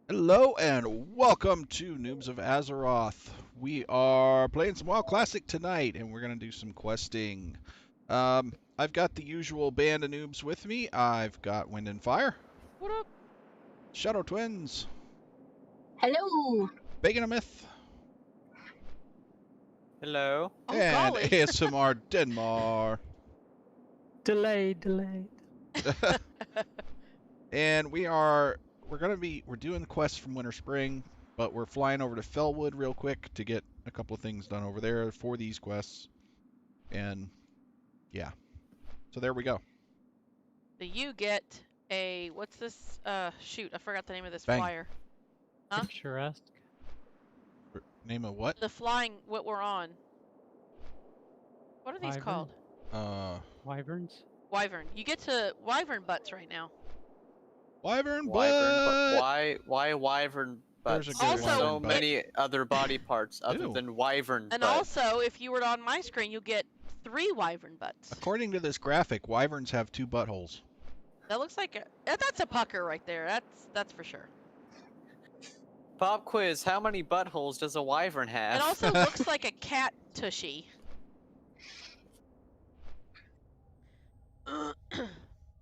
Hello and welcome to Noobs of Azeroth. We are playing some WoW Classic tonight, and we're going to do some questing. I've got the usual band of noobs with me. I've got WendAndFire. What up? ShadowTwinz. Hello. BaconOfMyth. Hello. Oh, And golly. ASMR Dinmar. Delayed. And we're doing quests from Winter Spring, but we're flying over to Fellwood real quick to get a couple of things done over there for these quests. And yeah. So there we go. Do you get a, what's this, shoot, I forgot the name of this Bang. flyer. Huh? Picturesque. Name of what? The flying, what we're on. What are these Wyvern? called? Wyverns? Wyvern. You get to Wyvern butts right now. Wyvern Wyvern, butt. but why wyvern butts? There's a good There's Also, so wyvern butt. many other body parts other Ew. than wyvern And butts. also, if you were on my screen, you'll get 3 Wyvern butts. According to this graphic, wyverns have 2 buttholes. That looks like that's a pucker right there. That's for sure. Pop quiz, how many buttholes does a wyvern have? It also looks like a cat tushy.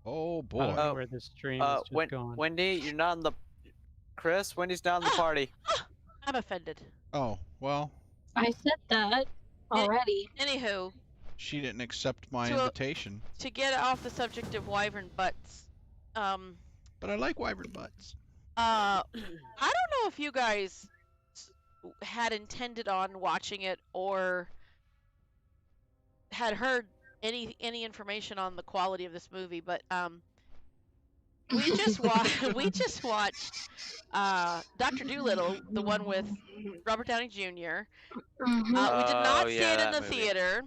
Oh I don't boy. know where this stream is just going. Wendy, you're not in the... Chris, Wendy's not in the party. I'm offended. Oh, well, I said that already. Anywho, she didn't accept my To a- invitation. to get off the subject of Wyvern butts, But I like wyvern butts. I don't know if you guys had intended on watching it or had heard any information on the quality of this movie, but we just watched Dr. Dolittle, the one with Robert Downey Jr. Mhm. We did not Oh, see yeah, it in that the movie. theater.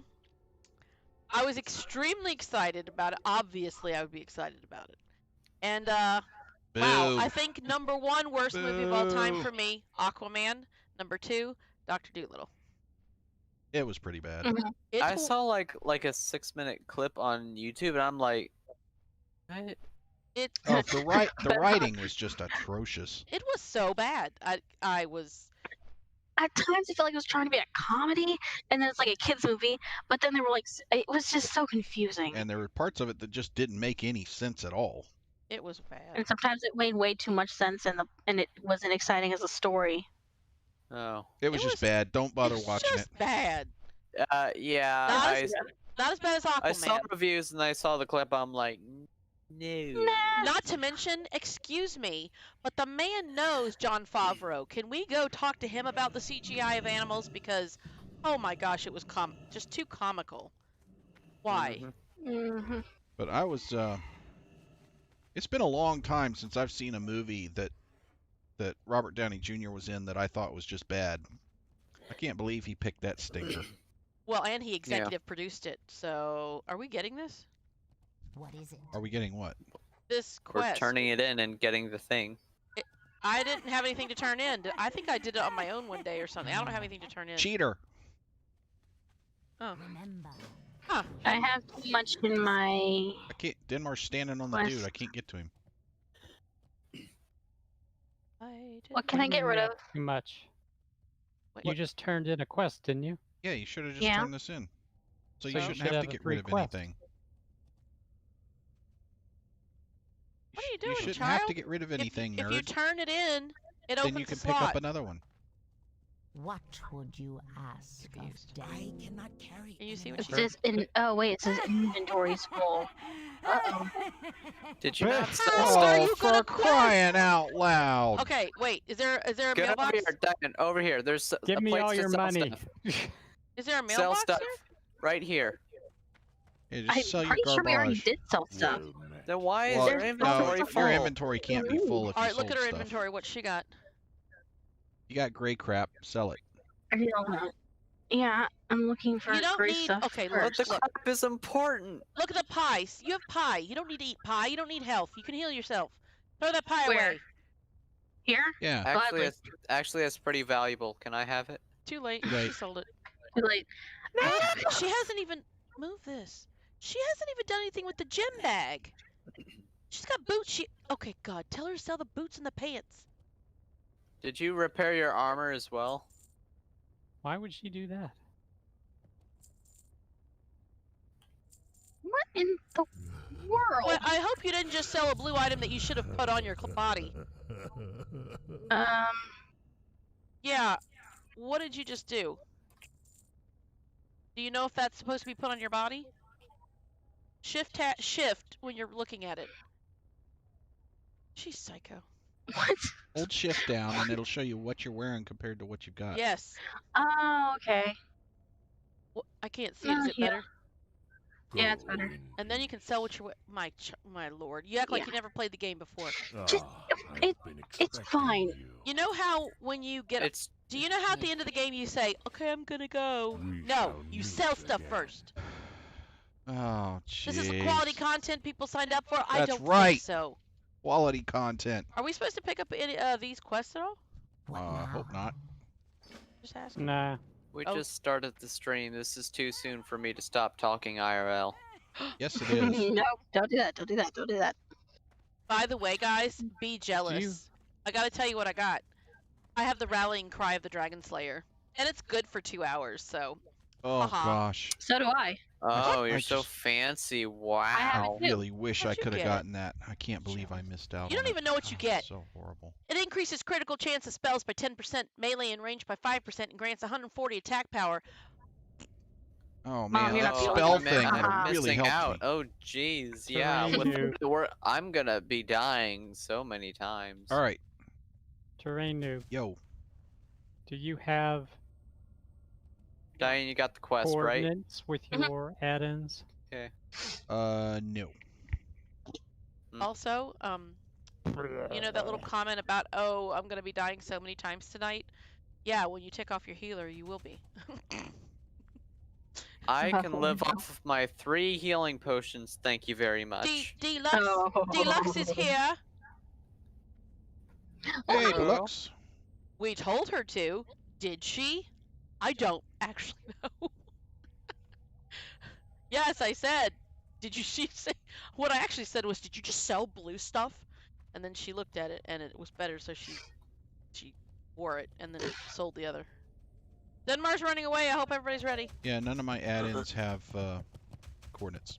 I was extremely excited about it. Obviously, I would be excited about it. And wow, Boo. I think number 1 worst movie of all time Boo. for me, Aquaman. Number 2, Dr. Dolittle. It was pretty bad. Mhm. It's I saw like a 6-minute clip on YouTube and I'm like... What? it Oh, the writing was just atrocious. it was so bad. I was At times, I felt like it was trying to be a comedy, and then it's like a kids movie. But then there were like, it was just so confusing. And there were parts of it that just didn't make any sense at all. it was bad. And sometimes it made way too much sense, and it wasn't exciting as a story. Oh. It was just bad. Don't bother It's watching just it. bad. Yeah, Not I, as- Not as bad as I saw Aquaman. reviews and I saw the clip, I'm like... No. Nah. Not to mention, excuse me, but the man knows Jon Favreau. Can we go talk to him about the CGI of animals? Because, oh my gosh, it was just too comical. Why? Mhm. hmm But I was it's been a long time since I've seen a movie that Robert Downey Jr. was in that I thought was just bad. I can't believe he picked that stinker. Well, and he executive produced it. So, are we getting this? What is it? Are we getting what? This We're quest. turning it in and getting the thing. I didn't have anything to turn in. I think I did it on my own one day or something. I don't have anything to turn in. Cheater. Remember. Huh. I have too much in my. I can't. Dinmar's standing on the Quest. dude. I can't get to him. What can I get rid of? Too much. Wait, You what? just turned in a quest, didn't you? Yeah, you should have just Yeah. turned this in. So you So you shouldn't should have have to a get free rid of quest. anything. What are you You doing, shouldn't child? have to get rid of anything, if you nerd. turn it in, it Then opens you can the pick slot. up another one. What would you ask Confused. of I cannot carry. And you see what It she says oh wait, it says inventory's full. Uh-oh. Did you not How sell are stuff? you Oh, gonna for crying out loud! Okay, wait. Is there a Get mailbox? over here, Diamond. Over here. There's Give a me place all to your sell money. stuff. Is there a Sell mailbox stuff. here? Right here. Yeah, just I'm sell your pretty sure we already garbage. did sell stuff. Then why is Well, your There's inventory no, full? your inventory can't be full if All you right, look sold at her stuff. inventory. What she got? You got gray crap. Sell it. I don't know. Yeah, I'm looking for You don't gray need- stuff okay, But first. the crap is important. Look at the pie. You have pie. You don't need to eat pie. You don't need health. You can heal yourself. Throw that pie Where? away. Here? Yeah. Gladly. Actually, it's pretty valuable. Can I have it? Too late. Right. She sold it. Too late. She hasn't even moved this. She hasn't even done anything with the gym bag. She's got boots. Okay, God, tell her to sell the boots and the pants. Did you repair your armor as well? Why would she do that? What in the world? Well, I hope you didn't just sell a blue item that you should have put on your body. Yeah. What did you just do? Do you know if that's supposed to be put on your body? Shift when you're looking at it. She's psycho. What? Hold shift down and it'll show you what you're wearing compared to what you've got. Yes. Oh, okay. I can't see it. Is it yeah. better? Yeah, it's better. And then you can sell what you're my lord. You act like you never played the game before. Just, it's fine. You know how when you get do you know how at the end of the game you say, "Okay, I'm gonna go"? No, you sell stuff first. Oh, jeez. This is quality content people signed up for. I don't right. think so. Quality content. Are we supposed to pick up any these quests at all? Hope not. Just asking. Nah. We just started the stream. This is too soon for me to stop talking IRL. Yes, it is. No, don't do that. Don't do that. Don't do that. By the way, guys, be jealous. I gotta tell you what I got. I have the Rallying Cry of the Dragon Slayer, and it's good for 2 hours. So. Oh gosh. So do I. Oh, you're so fancy. Wow. I really wish I How'd you could have get it? gotten that. I can't believe I missed out. You don't on even it. know what you Oh, get. So horrible. It increases critical chance of spells by 10%, melee and range by 5%, and grants 140 attack power. Oh Mom, man, you're that not the spell only thing one. that really missing helped out. me. Oh, jeez. Yeah. I'm gonna be dying so many times. All right. Terrainoob. Yo. Do you have Diane, you got the quest, right? coordinates with your add-ins? Okay. No. Also, you know that little comment about, oh, I'm gonna be dying so many times tonight? Yeah, when you take off your healer, you will be. I can live off of my 3 healing potions, thank you very much. Deluxe is here. Hey, Deluxe. We told her to. Did she? I don't actually know. Yes, I said. She say? What I actually said was, did you just sell blue stuff? And then she looked at it, and it was better, so she wore it, and then sold the other. Dinmar's running away. I hope everybody's ready. Yeah, none of my add-ins have coordinates.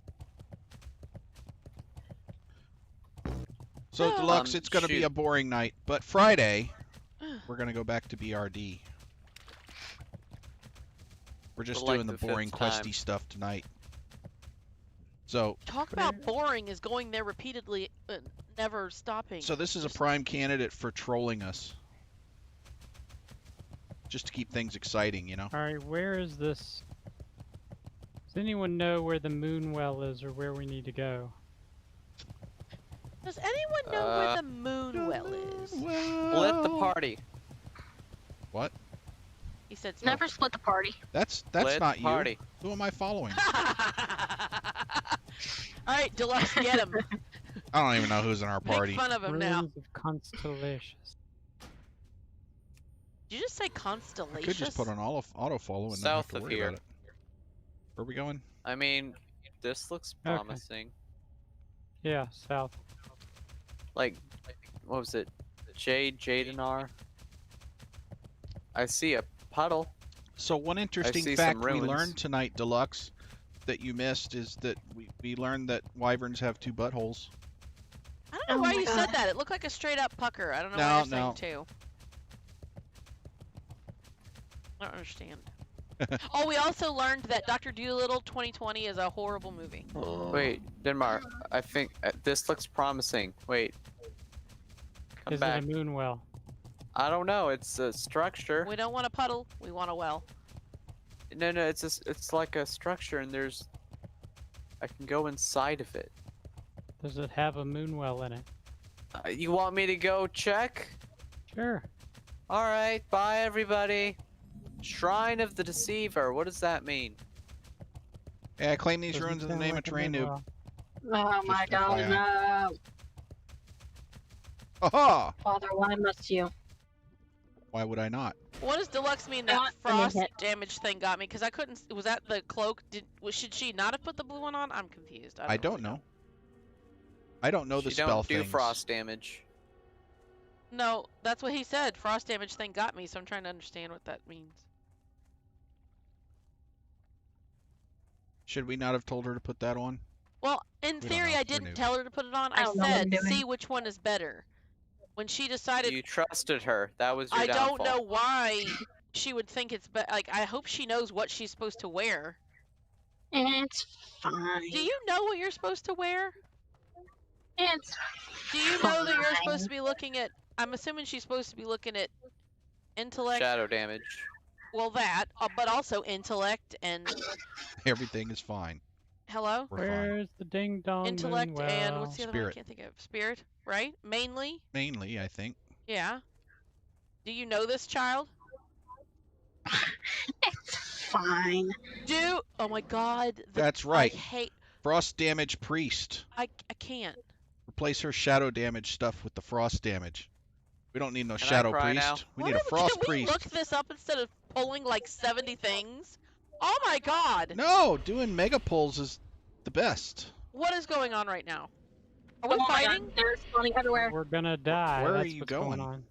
So Deluxe, it's gonna be a boring night, but Friday we're gonna go back to BRD. We're just doing the boring questy stuff tonight. So talk about boring is going there repeatedly, never stopping. So this is a prime candidate for trolling us. Just to keep things exciting, you know? Alright, where is this? Does anyone know where the moon well is or where we need to go? Does anyone know where the moon well is? Split the party. What? He said never split the party. That's split not party. You. Who am I following? Alright, Deluxe, get him. I don't even know who's in our party. Make fun of him now. Ruins of Constellations. Did you just say constellations? I could just put on auto follow and not have to worry about it. Where are we going? I mean, this looks promising. Yeah, south. Like, what was it? Jadenar? I see a puddle. So one interesting fact we learned tonight, Deluxe, that you missed is that we learned that wyverns have 2 buttholes. I don't know why you said that. It looked like a straight up pucker. I don't know why you're saying 2. I don't understand. Oh, we also learned that Dr. Dolittle 2020 is a horrible movie. Wait, Dinmar, I think this looks promising. Wait. Come back. Is it a moon well? I don't know. It's a structure. We don't want a puddle. We want a well. No, it's like a structure, and I can go inside of it. Does it have a moon well in it? You want me to go check? Sure. All right. Bye, everybody. Shrine of the Deceiver. What does that mean? Yeah, I claim these ruins in the name of Terrainoob. Oh my god, no. Aha! Father, why must you? Why would I not? What does Deluxe mean that frost damage thing got me? Because I couldn't. Was that the cloak? Should she not have put the blue one on? I'm confused. I don't know. I don't know the spell things. She don't do frost damage. No, that's what he said. Frost damage thing got me, so I'm trying to understand what that means. Should we not have told her to put that on? Well, in We don't theory, know. I We're didn't noobs. tell her to put it on. I I don't know what I'm said, doing. see which one is better. When she decided, You trusted her. That was your I downfall. don't know why she would think it's better. Like, I hope she knows what she's supposed to wear. It's fine. Do you know what you're supposed to wear? It's Do you know that you're fine. supposed to be looking at? I'm assuming she's supposed to be looking at intellect. Shadow damage. Well, that, but also intellect and Everything is fine. hello, We're fine. Where's the ding dong intellect moon and well? what's the other one? I Spirit. can't think of. Spirit, right? Mainly. Mainly, I think. Yeah. Do you know this child? It's fine. Oh my God. That's right. I hate. Frost damage priest. I can't. Replace her shadow damage stuff with the frost damage. We don't need no Can I shadow cry priest. now? We need a frost Can we priest. look this up instead of pulling like 70 things? Oh my God. No, doing mega pulls is the best. What is going on right now? Are we Oh my God, fighting? they're spawning everywhere. We're gonna die. Where are That's you what's going? on.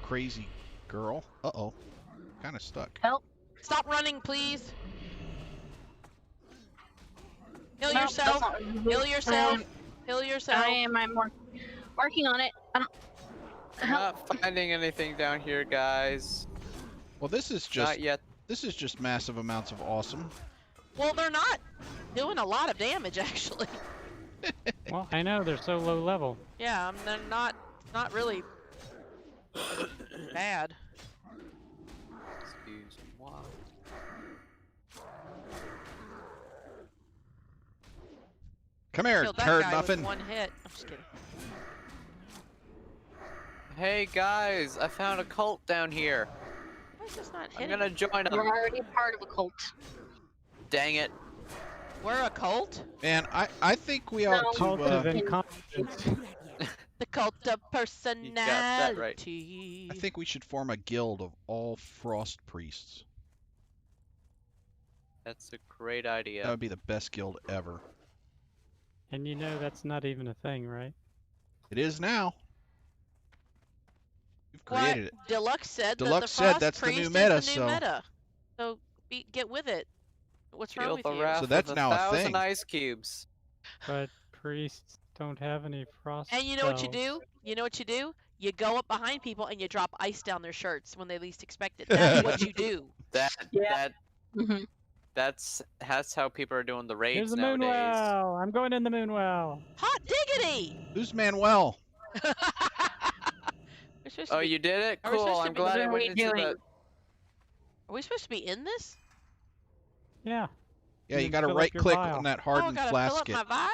Crazy girl. Uh-oh. Kind of stuck. Help. Stop running, please. Heal No, yourself. that's not- Heal yourself. Heal yourself. I'm working on it. I'm not finding anything down here, guys. Well, this is just Not yet. this is just massive amounts of awesome. Well, they're not doing a lot of damage, actually. Well, I know they're so low level. Yeah, they're not really bad. Excuse me. Wow. Come here, Killed that turd guy muffin. with one hit. I'm just kidding. Hey guys, I found a cult down here. Why is this not I'm hitting? gonna join We're them. already part of a cult. Dang it. We're a cult? Man, I think we ought Cult to. of incompetence. The cult of that right. personality. I think we should form a guild of all frost priests. That's a great idea. That would be the best guild ever. And you know that's not even a thing, right? It is now. You've What? created it. Deluxe said Deluxe that the said Frost that's the new Priest meta, is the new so- meta. So get with it. What's wrong Feel with the you? wrath So that's of now a 1,000 thing. ice cubes. But priests don't have any frost And you know what you spells. do? You know what you do? You go up behind people and you drop ice down their shirts when they least expect it. That's what you do. Yeah. Mhm. That's how people are doing the raids Here's the nowadays. moon well. I'm going in the moon well. Hot diggity! Who's Manuel? We're supposed to Oh, be- you did it? Are we Cool. supposed to I'm be- glad What I are went we into doing? the. Are we supposed to be in this? Yeah. Yeah, you then got to fill up right your click vial. on that Oh, I hardened gotta fill up flask. my vial?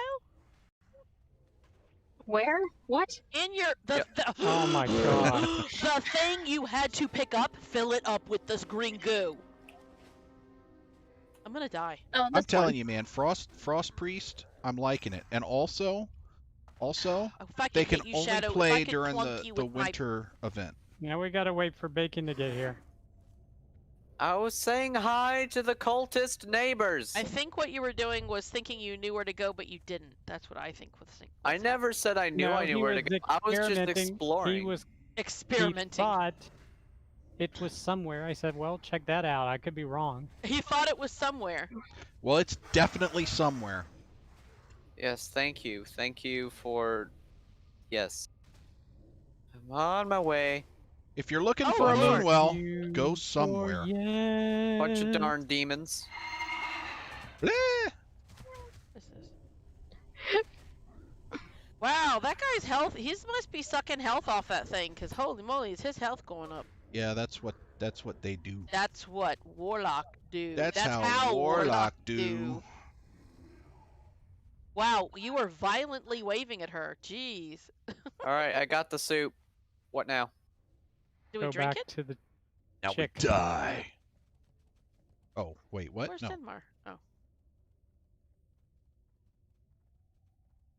Where? What? In your the Oh my God. the thing you had to pick up, fill it up with this green goo. I'm gonna die. Oh, I'm that's telling you, man, Frost Priest, I'm liking it. And also, If I they can can hit you, only Shadow, if I play could during plunk you the with my- winter event. Now we gotta wait for Bacon to get here. I was saying hi to the cultist neighbors. I think what you were doing was thinking you knew where to go, but you didn't. That's what I think was thinking. I never said I knew No, I knew he where to was go. I was just experimenting. exploring. He was He experimenting. thought it was somewhere. I said, well, check that out. I could be wrong. He thought it was somewhere. Well, it's definitely somewhere. Yes, thank you. Thank you for. Yes. I'm on my way. If you're looking Oh, for a Lord. moon well, You go somewhere. Bunch of forget. darn demons. Bleh. What is this? Wow, that guy's health. He must be sucking health off that thing, cause holy moly, is his health going up? Yeah, that's what they do. That's what Warlock do. That's how Warlock do. do. Wow, you were violently waving at her. Jeez. Alright, I got the soup. What now? Do we Go drink back it? to the Now chick. we die. Oh, wait, what? Where's No. Dinmar? Oh.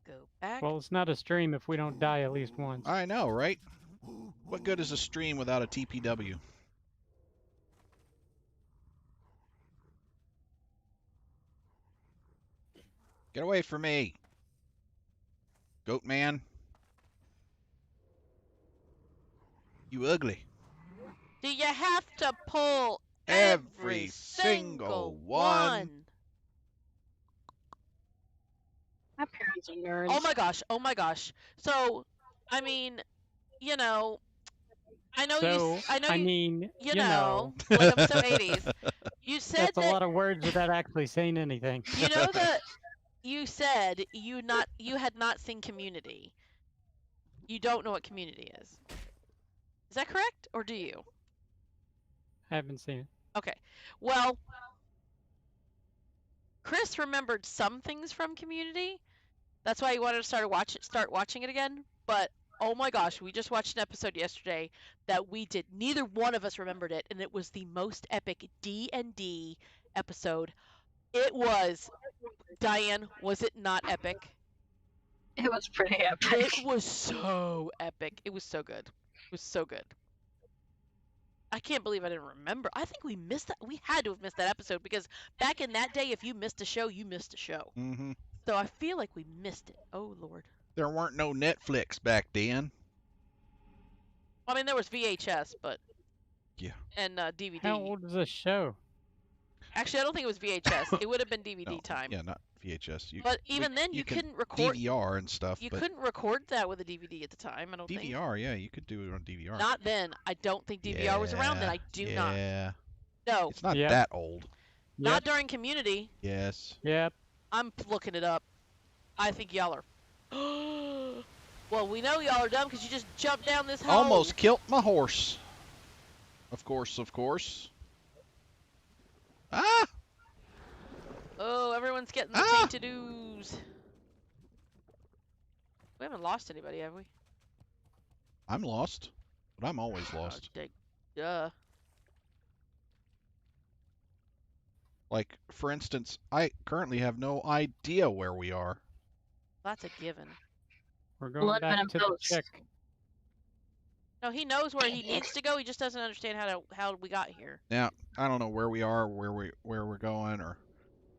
Go back. Well, it's not a stream if we don't die at least once. I know, right? What good is a stream without a TPW? Get away from me. Goat man. You ugly. Do you have to pull Every single one. My parents are nerds. Oh my gosh, oh my gosh. So, I mean, you know, I know So, you, I know I you, mean, you know, like I'm so 80s. You said that's a that, lot of words without actually saying anything. you know that, you said you had not seen Community. You don't know what Community is. Is that correct, or do you? I haven't seen it. Okay. Well, Chris remembered some things from Community. That's why he wanted to start watching it again. But oh my gosh, we just watched an episode yesterday that we did. Neither one of us remembered it, and it was the most epic D&D episode. It was. Diane, was it not epic? It was pretty epic. It was so epic. It was so good. It was so good. I can't believe I didn't remember. I think we missed that. We had to have missed that episode because back in that day, if you missed a show, you missed a show. Mm-hmm. So I feel like we missed it. Oh Lord. There weren't no Netflix back then. I mean, there was VHS, but Yeah. and DVD. How old is this show? Actually, I don't think it was VHS. It would have been DVD No, time. Yeah, not VHS. But even then, you can couldn't record. DVR and stuff. You but couldn't record that with a DVD at the time. I don't think. DVR, yeah, you could do it on DVR. Not then. I don't think DVR was around then. I do not. Yeah. No, It's not Yep. that old. not during Community. Yes. Yep. I'm looking it up. I think y'all are. Well, we know y'all are dumb because you just jumped down this hole. Almost killed my horse. Of course, of course. Ah! Oh, everyone's getting the Ah! tainted ooze. We haven't lost anybody, have we? I'm lost. But I'm always lost. Duh. Like, for instance, I currently have no idea where we are. That's a given. We're going Blood back venom to the goats. chick. No, he knows where he needs to go. He just doesn't understand how we got here. Now, I don't know where we are, where we're going, or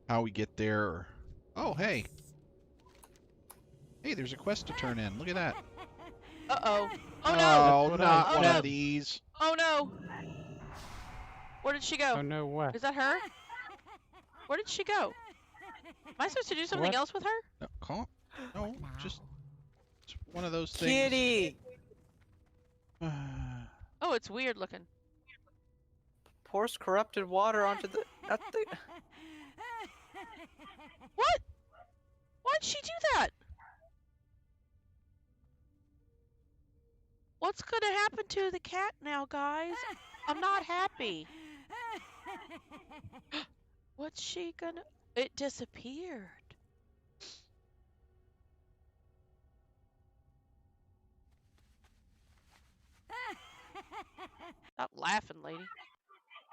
how we get there. Or... Oh, hey. Hey, there's a quest to turn in. Look at that. Uh-oh. Oh, no! Oh, That's what not I one said. of these. Oh, no! Where did she go? Oh no, what? Is that her? Where did she go? Am I supposed to do something What? else with her? No, calm. No, What now? just it's one of those things. Kitty! Oh, it's weird looking. Pours corrupted water onto the... Not the... What? Why'd she do that? What's gonna happen to the cat now, guys? I'm not happy. What's she gonna... It disappeared. Stop laughing, lady.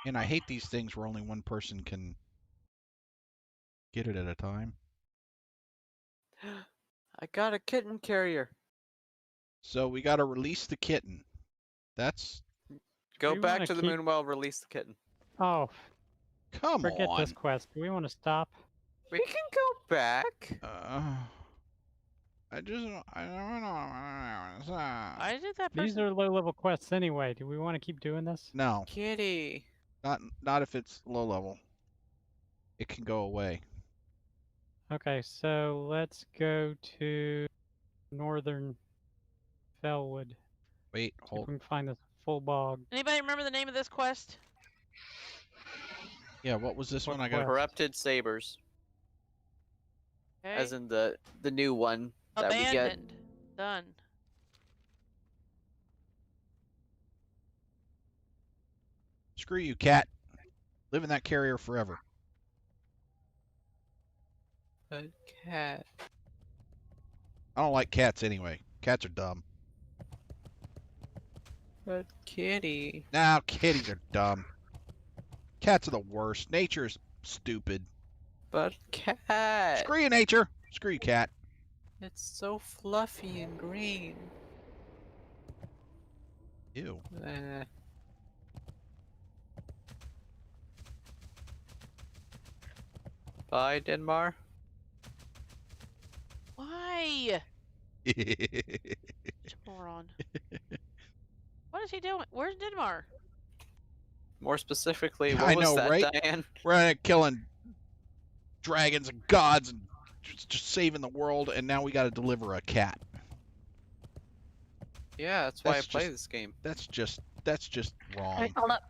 And I hate these things where only one person can get it at a time. I got a kitten carrier. So we got to release the kitten. That's Go We back wanna to the keep- Moonwell, release the kitten. Oh, come forget on. this quest. Do we want to stop? We can go back. I just I don't know. Why did that person... These are low-level quests anyway. Do we want to keep doing this? No, Kitty. not if it's low level. It can go away. Okay, so let's go to Northern Fellwood. Wait, See if hold. we can find this full bog. Anybody remember the name of this quest? Yeah, what was this What one? I got. quest? Corrupted sabers. Okay. As in the new one that we get. Abandoned. Done. Screw you, cat. Live in that carrier forever. A cat. I don't like cats anyway. Cats are dumb. But kitty. Now, kitties are dumb. Cats are the worst. Nature is stupid. But cat. Screw you, nature. Screw you, cat. It's so fluffy and green. Ew. Eh. Bye, Dinmar. Why? Moron. What is he doing? Where's Dinmar? More specifically, I what was know, that, right? Diane? We're killing dragons and gods and just saving the world, and now we got to deliver a cat. Yeah, that's why That's I play just- this game. That's just wrong. Alright, hold up.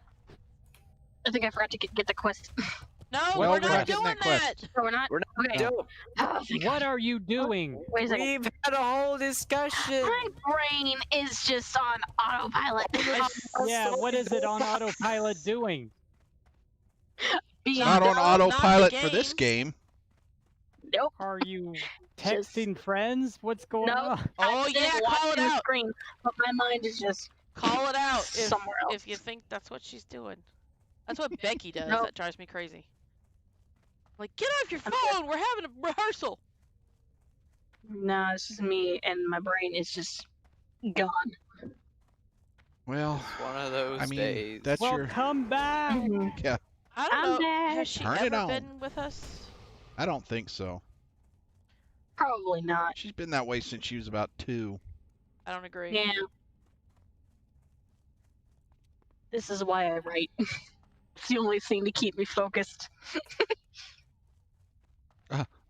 I think I forgot to get the quest. No, Well, we're we're not not getting doing that quest. that. Oh, we're not? We're not Okay. dope. Oh, thank What God. are you doing? Wait a second. We've had a whole discussion. My brain is just on autopilot. Yeah, what is it on autopilot doing? Being Not on dumb. autopilot for this game. Nope. Are you Just- texting friends? What's going No. on? Oh I'm just yeah, call it watching the out. screen, but my mind is just Call it out if somewhere else. if you think that's what she's doing. That's what Becky does. Nope. That drives me crazy. Like, get off your phone. We're having a rehearsal. No, it's just me, and my brain is just gone. Well, One of those I mean, days. that's Well, your. come back. Mhm. I I'm don't know. back. Has she Turn it ever on. been with us? I don't think so. Probably not. She's been that way since she was about 2. I don't agree. Yeah. This is why I write. It's the only thing to keep me focused.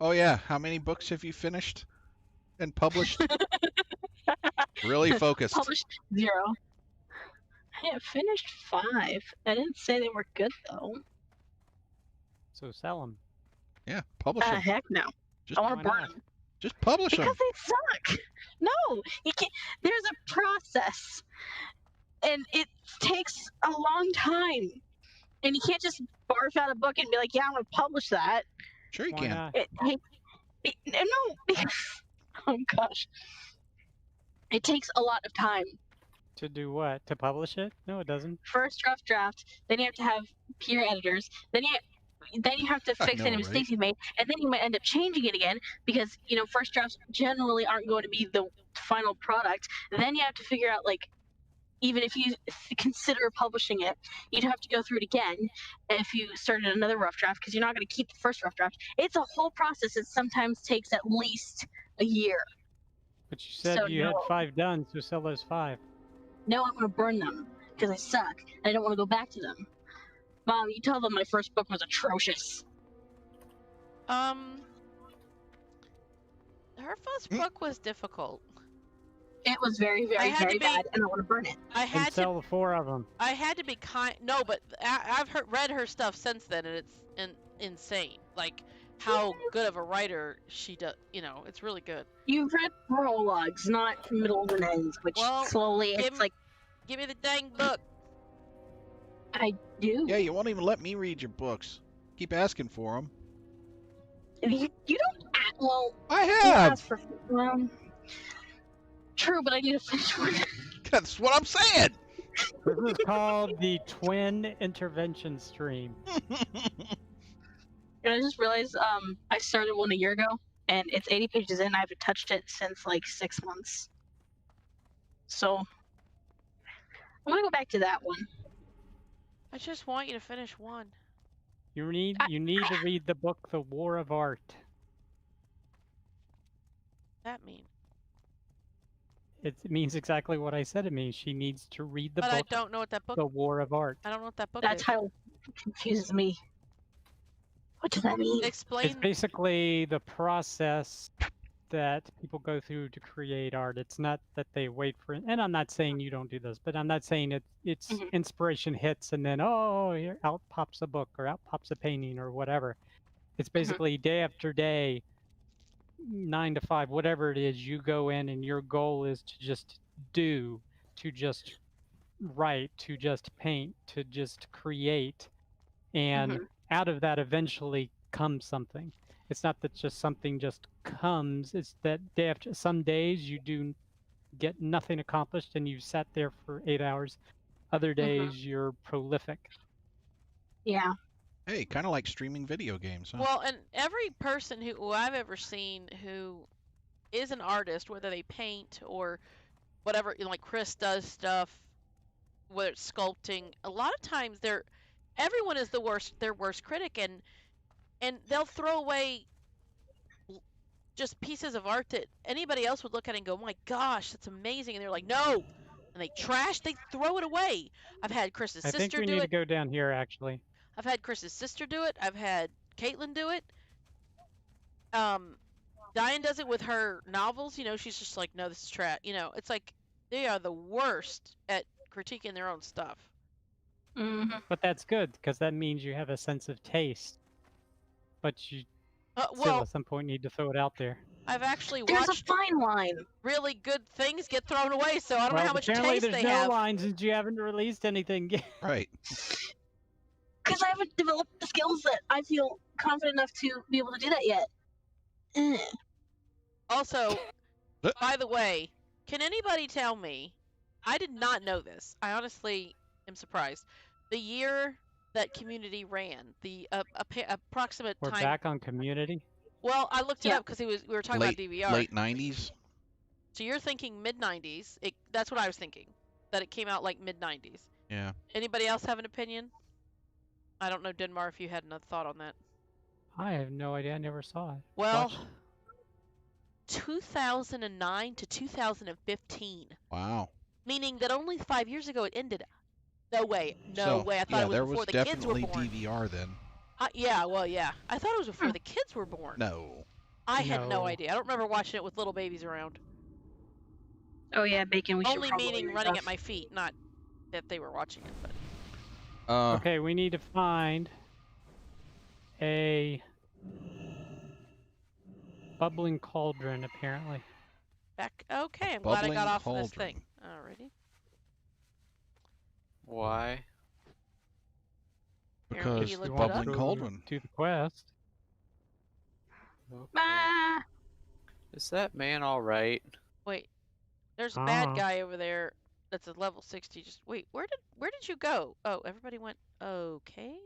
Oh yeah, how many books have you finished and published? Really focused. Published 0. I have finished 5. I didn't say they were good though. So sell them. Yeah, publish them. Heck no. Just, I want why to burn not? them. just publish them. Because they suck. No, you can't. There's a process, and it takes a long time, and you can't just barf out a book and be like, "Yeah, I'm gonna publish that." Sure you Why can. not? No. Oh gosh. It takes a lot of time. To do what? To publish it? No, it doesn't. First draft. Then you have to have peer editors. Then you have to I fix know, any right? mistakes you've made, and then you might end up changing it again because first drafts generally aren't going to be the final product. Then you have to figure out even if you consider publishing it, you'd have to go through it again if you started another rough draft because you're not going to keep the first rough draft. It's a whole process. It sometimes takes at least a year. But you said So you had no. 5 done, so sell those 5. No, I'm going to burn them because they suck and I don't want to go back to them. Mom, you tell them my first book was atrocious. Her first book was difficult. It was very, I very, had to very be- bad, and I want to burn it. I And had to. sell the 4 of them. I had to be kind. No, but I've read her stuff since then, and it's insane. Like how good of a writer she does. It's really good. You've read prologues, not middles and ends, which Well, slowly give it's me- like Give me the dang book. I do. Yeah, you won't even let me read your books. Keep asking for them. You don't. Well, I you have. ask for. True, but I need to finish one. That's what I'm saying. This is called the Twin Intervention Stream. And I just realized I started one a year ago, and it's 80 pages in. I haven't touched it since 6 months. So I'm gonna go back to that one. I just want you to finish one. You need to read the book The War of Art. That mean. It means exactly what I said it means. She needs to read the But I book don't know what that book. The War of Art. I don't know what that book That is. title confuses me. What does that mean? Explain. It's basically the process that people go through to create art. It's not that they wait for it. And I'm not saying you don't do this, but I'm not saying it's Mhm. inspiration hits and then, oh, here out pops a book or out pops a painting or whatever. It's basically day after day, 9 to 5, whatever it is, you go in and your goal is to just do, to just write, to just paint, to just create. And out of that eventually comes something. It's not that just something just comes. It's that day after some days you do get nothing accomplished and you sat there for 8 hours. Other days you're prolific. Yeah. Hey, kind of like streaming video games, huh? Well, and every person who I've ever seen who is an artist, whether they paint or whatever, like Chris does stuff, whether it's sculpting, a lot of times everyone is their worst critic, and they'll throw away just pieces of art that anybody else would look at and go, "My gosh, that's amazing," and they're like, "No," and they trash, they throw it away. I've had Chris's I think sister we do need to it. go down here, actually. I've had Chris's sister do it. I've had Caitlin do it. Diane does it with her novels. You know, she's just like, no, this is trash. You know, it's like they are the worst at critiquing their own stuff. Mm-hmm. But that's good, because that means you have a sense of taste. But you still, Well, at some point, need to throw it out there. I've actually There's a watched fine line. really good things get thrown away, so I don't know how much apparently taste there's they no have. lines since you haven't released anything yet. Right. Because I haven't developed the skills that I feel confident enough to be able to do that yet. Also, by the way, can anybody tell me? I did not know this. I honestly am surprised. The year that Community ran, the approximate We're time. back on Community. Well, I looked it Yeah. up because we were talking Late about DVR. late 90s. So you're thinking mid 90s. That's what I was thinking. That it came out like mid 90s. Yeah. Anybody else have an opinion? I don't know, Dinmar, if you had another thought on that. I have no idea. I never saw it. Well, Watched. 2009 to 2015. Wow. Meaning that only 5 years ago it ended. No way. No So, way. I thought yeah, it was there before was the kids were definitely born. DVR then. Yeah, well, yeah. I thought it was before the kids were born. No. I had no No. idea. I don't remember watching it with little babies around. Oh yeah, Bacon. We should Only probably meaning read running off. at my feet, not that they were watching it. But Okay, we need to find a bubbling cauldron, apparently. back. Okay, I'm glad I got Bubbling off of this cauldron. thing. Alrighty. Why? Apparently Because you the looked it up. bubbling cauldron. To the quest. Okay. Ah, Is that man alright? Wait, there's a bad Ah. guy over there. That's a level 60. Just wait. Where did you go? Oh, everybody went. Okay.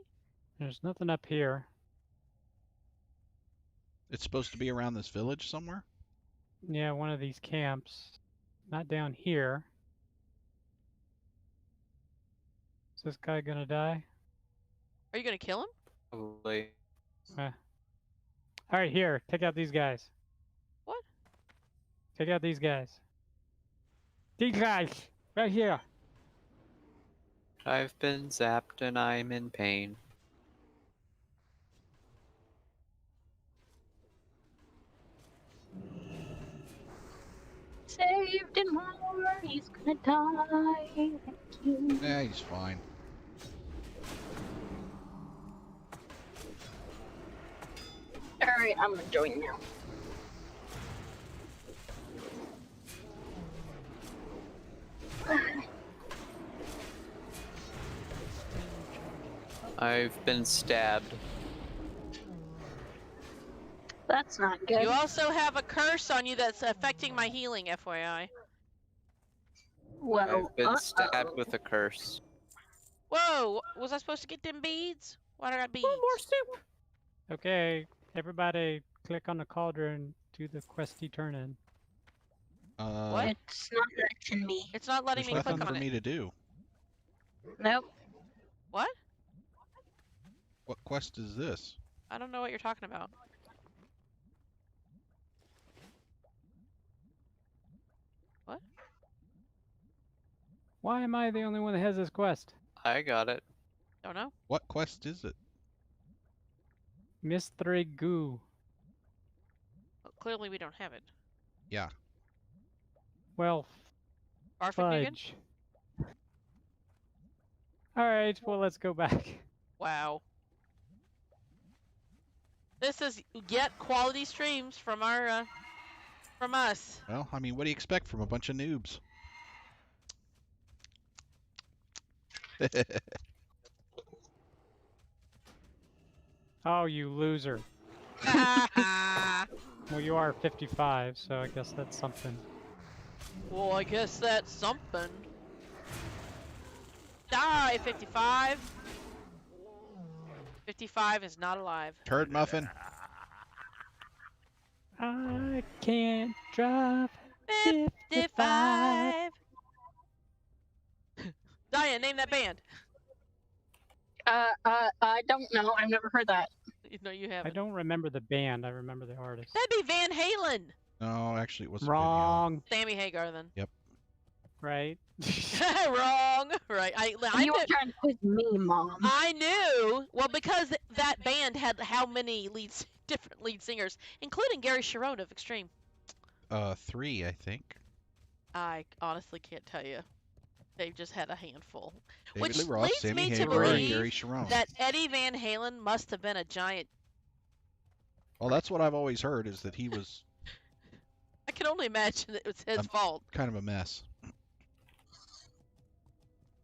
There's nothing up here. It's supposed to be around this village somewhere? Yeah, one of these camps. Not down here. Is this guy gonna die? Are you gonna kill him? Probably. Alright, here. Take out these guys. What? Take out these guys. These guys! Right here! I've been zapped and I'm in pain. saved and more. He's gonna die. Thank you. Yeah, he's fine. Alright, I'm gonna join now. I've been stabbed. That's not good. You also have a curse on you that's affecting my healing, FYI. Well, I've been stabbed with a curse. Whoa! Was I supposed to get them beads? Why do I got beads? Okay, everybody click on the cauldron to the questy turn in. What? It's not letting me. It's not letting There's me click nothing on for it. me to do. Nope. What? What quest is this? I don't know what you're talking about. What? Why am I the only one that has this quest? I got it. Don't know. What quest is it? Mystery goo. Well, clearly we don't have it. Yeah. Well, Arfin, fudge. Alright, well let's go back. Wow. This is yet quality streams from our from us. Well, I mean, what do you expect from a bunch of noobs? Oh, you loser. Well, you are 55, so I guess that's something. Well, I guess that's something. Die, 55. 55 is not alive. Turd muffin? I can't drive 55. Diane, name that band. I don't know. I've never heard that. No, you I haven't. don't remember the band, I remember the artist. That'd be Van Halen. No, actually, it was Wrong. Sammy Hagar, then. right? Wrong. Right. I You were knew. trying to quiz me, Mom. I knew. Well, because that band had how many different lead singers, including Gary Sharon of Extreme. 3, I think. I honestly can't tell you. They've just had a handful. David Which Lee Roth, leads Sammy me to Hagar, and believe Gary Sharon. that Eddie Van Halen must have been a giant. Well, that's what I've always heard, is that he was I can only imagine it was his fault. kind of a mess.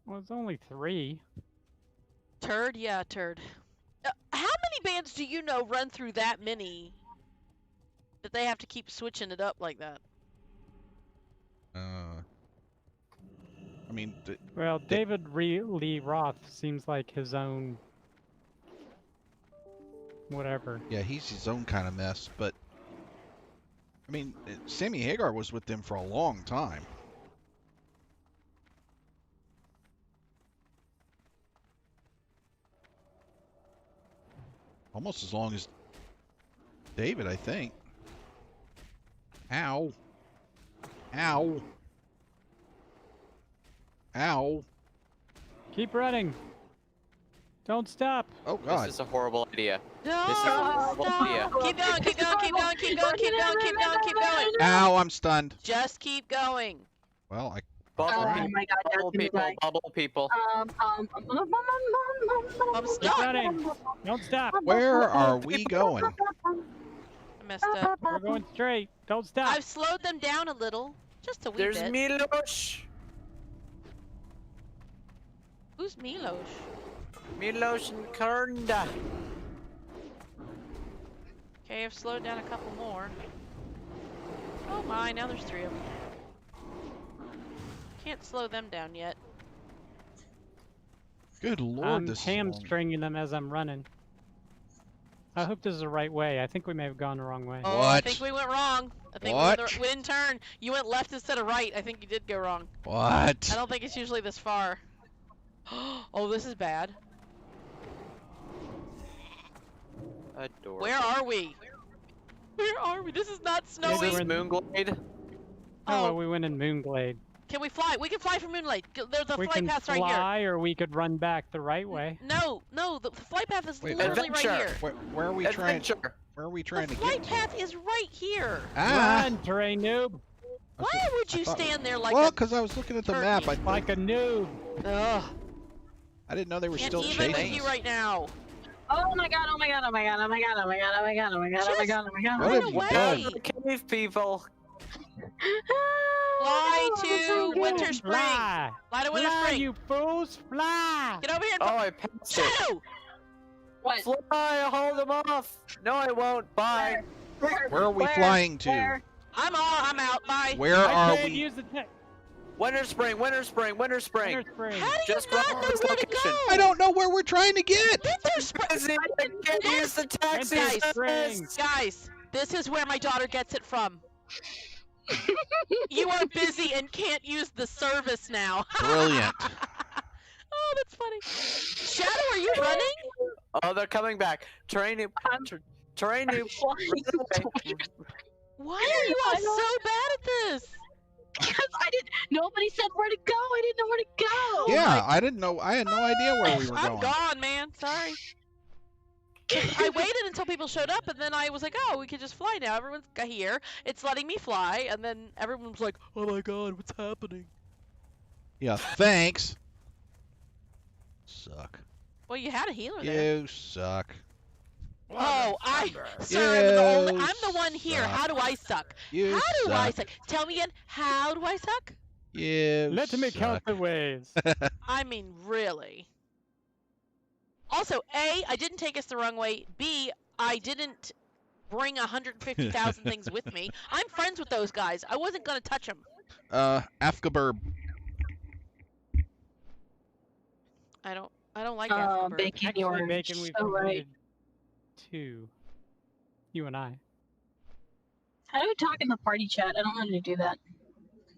Well, it's only 3. Turd? Yeah, turd. How many bands do you know run through that many that they have to keep switching it up like that? I mean, Well, David Lee Roth seems like his own whatever. yeah, he's his own kind of mess, but I mean, Sammy Hagar was with them for a long time. Almost as long as David, I think. Ow. Ow. Ow. Keep running. Don't stop. Oh, God. This is a horrible idea. No, This is a horrible idea. Keep going, keep going, keep going, keep going, keep going, keep going, keep going. Ow, I'm stunned. Just keep going. Well, Bubble Oh Alright. my god, Bubble that's people, gonna die. bubble people. I'm Keep stuck. running. Don't stop. where are we going? I messed up. We're going straight. Don't stop. I've slowed them down a little. Just a wee There's bit. Milosh. Who's Milosh? Milosh and Kernda. Okay, I've slowed down a couple more. Oh my, now there's 3 of them. Can't slow them down yet. Good Lord, I'm this is long. hamstringing them as I'm running. I hope this is the right way. I think we may have gone the wrong way. Oh, I What? think we went wrong. I think What? we didn't turn. You went left instead of right. I think you did go wrong. What? I don't think it's usually this far. Oh, this is bad. Adorable. Where are we? Where are we? This is not Is snowy. this Moonglade? Oh, Oh, we went in Moonglade. can we fly? We can fly from Moonlight. There's a We flight can path fly, right here. or we could run back the right way. No, the flight path is Wait, literally right adventure. here. Where are we trying? Adventure. Where are we The trying to flight get to? path is right here. Ah! Run, Terrainoob, Why would I you thought- stand there like Well, a... because I was looking at the turkey. map. like a noob. Ugh. I didn't know they were Can't still even chasing with you us. right now. Oh my god, oh my god, oh my god, oh my god, oh my god, oh my god, oh my god, oh my god, oh my god. What Run have you away. done? Cave people. Fly Oh, to so good. Winter Spring. Fly, Fly to Winter fly, Spring. you fools, fly. Get over here. Oh, I passed it. Shadow! What? Fly, I'll hold them off. No, I won't. Bye. Where are we flying to? Where? I'm out. Bye. Where I are can't we? use the tech. Winter, spring, winter, spring, winter, spring. Winter Spring. How do you Just not go know to this where to location. go? I don't know where we're trying to get. Winter Spring. Busy. I can't use the taxi Winter service. Spring. Guys, this is where my daughter gets it from. You are busy and can't use the service now. Brilliant. Oh, that's funny. Shadow, are you running? Oh, they're coming back. Terrainoob. I'm- Terrainoob. Why are you all I don't- so bad at this? Because nobody said where to go. I didn't know where to go. Yeah, I didn't know. I had no idea where we were I'm going. gone, man. Sorry. I waited until people showed up, and then I was like, oh, we could just fly now. Everyone's here. It's letting me fly, and then everyone was like, oh my god, what's happening? Yeah, thanks. Suck. Well, you had a healer there. You suck. Oh, sir, You I'm the one here. suck. How do I suck? You How do I suck. suck? Tell me again, how do I suck? You Let me count suck. the ways. I mean, really. Also, A, I didn't take us the wrong way. B, I didn't bring 150,000 things with me. I'm friends with those guys. I wasn't going to touch them. Afkaburb. I don't like Afterbirth. Bacon, you Actually, are Bacon, we've so right. completed 2. You and I. How do we talk in the party chat? I don't know how to do that.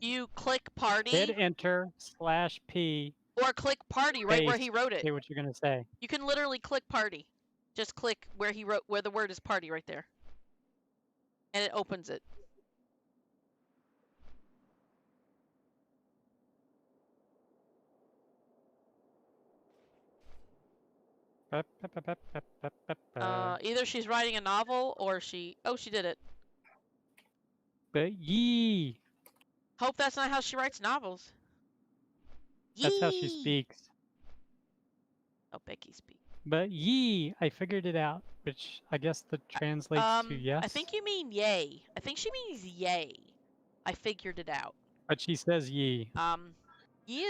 You click party Hit enter /P. or click party right where Paste. he wrote it. Say what you're gonna say. You can literally click party. Just click where he wrote where the word is party right there. And it opens it. Either she's writing a novel or she. Oh, she did it. But ye. Hope that's not how she writes novels. That's how she Yee! speaks. Oh, Becky speaks. But ye, I figured it out, which I guess that translates to yes. I think you mean yay. I think she means yay. I figured it out. But she says ye. Ye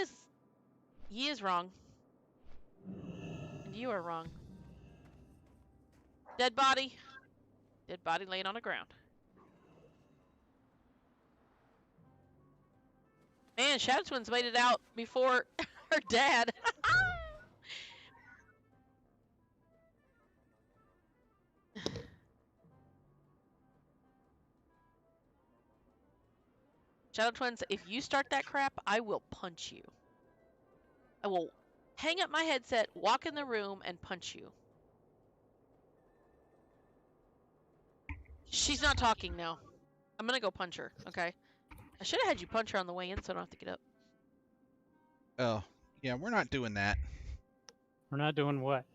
is wrong. And you are wrong. Dead body. Dead body laying on the ground. Man, ShadowTwinz made it out before her dad. ShadowTwinz, if you start that crap, I will punch you. I will hang up my headset, walk in the room, and punch you. She's not talking now. I'm gonna go punch her, okay? I should have had you punch her on the way in so I don't have to get up. Oh, yeah, we're not doing that. We're not doing what?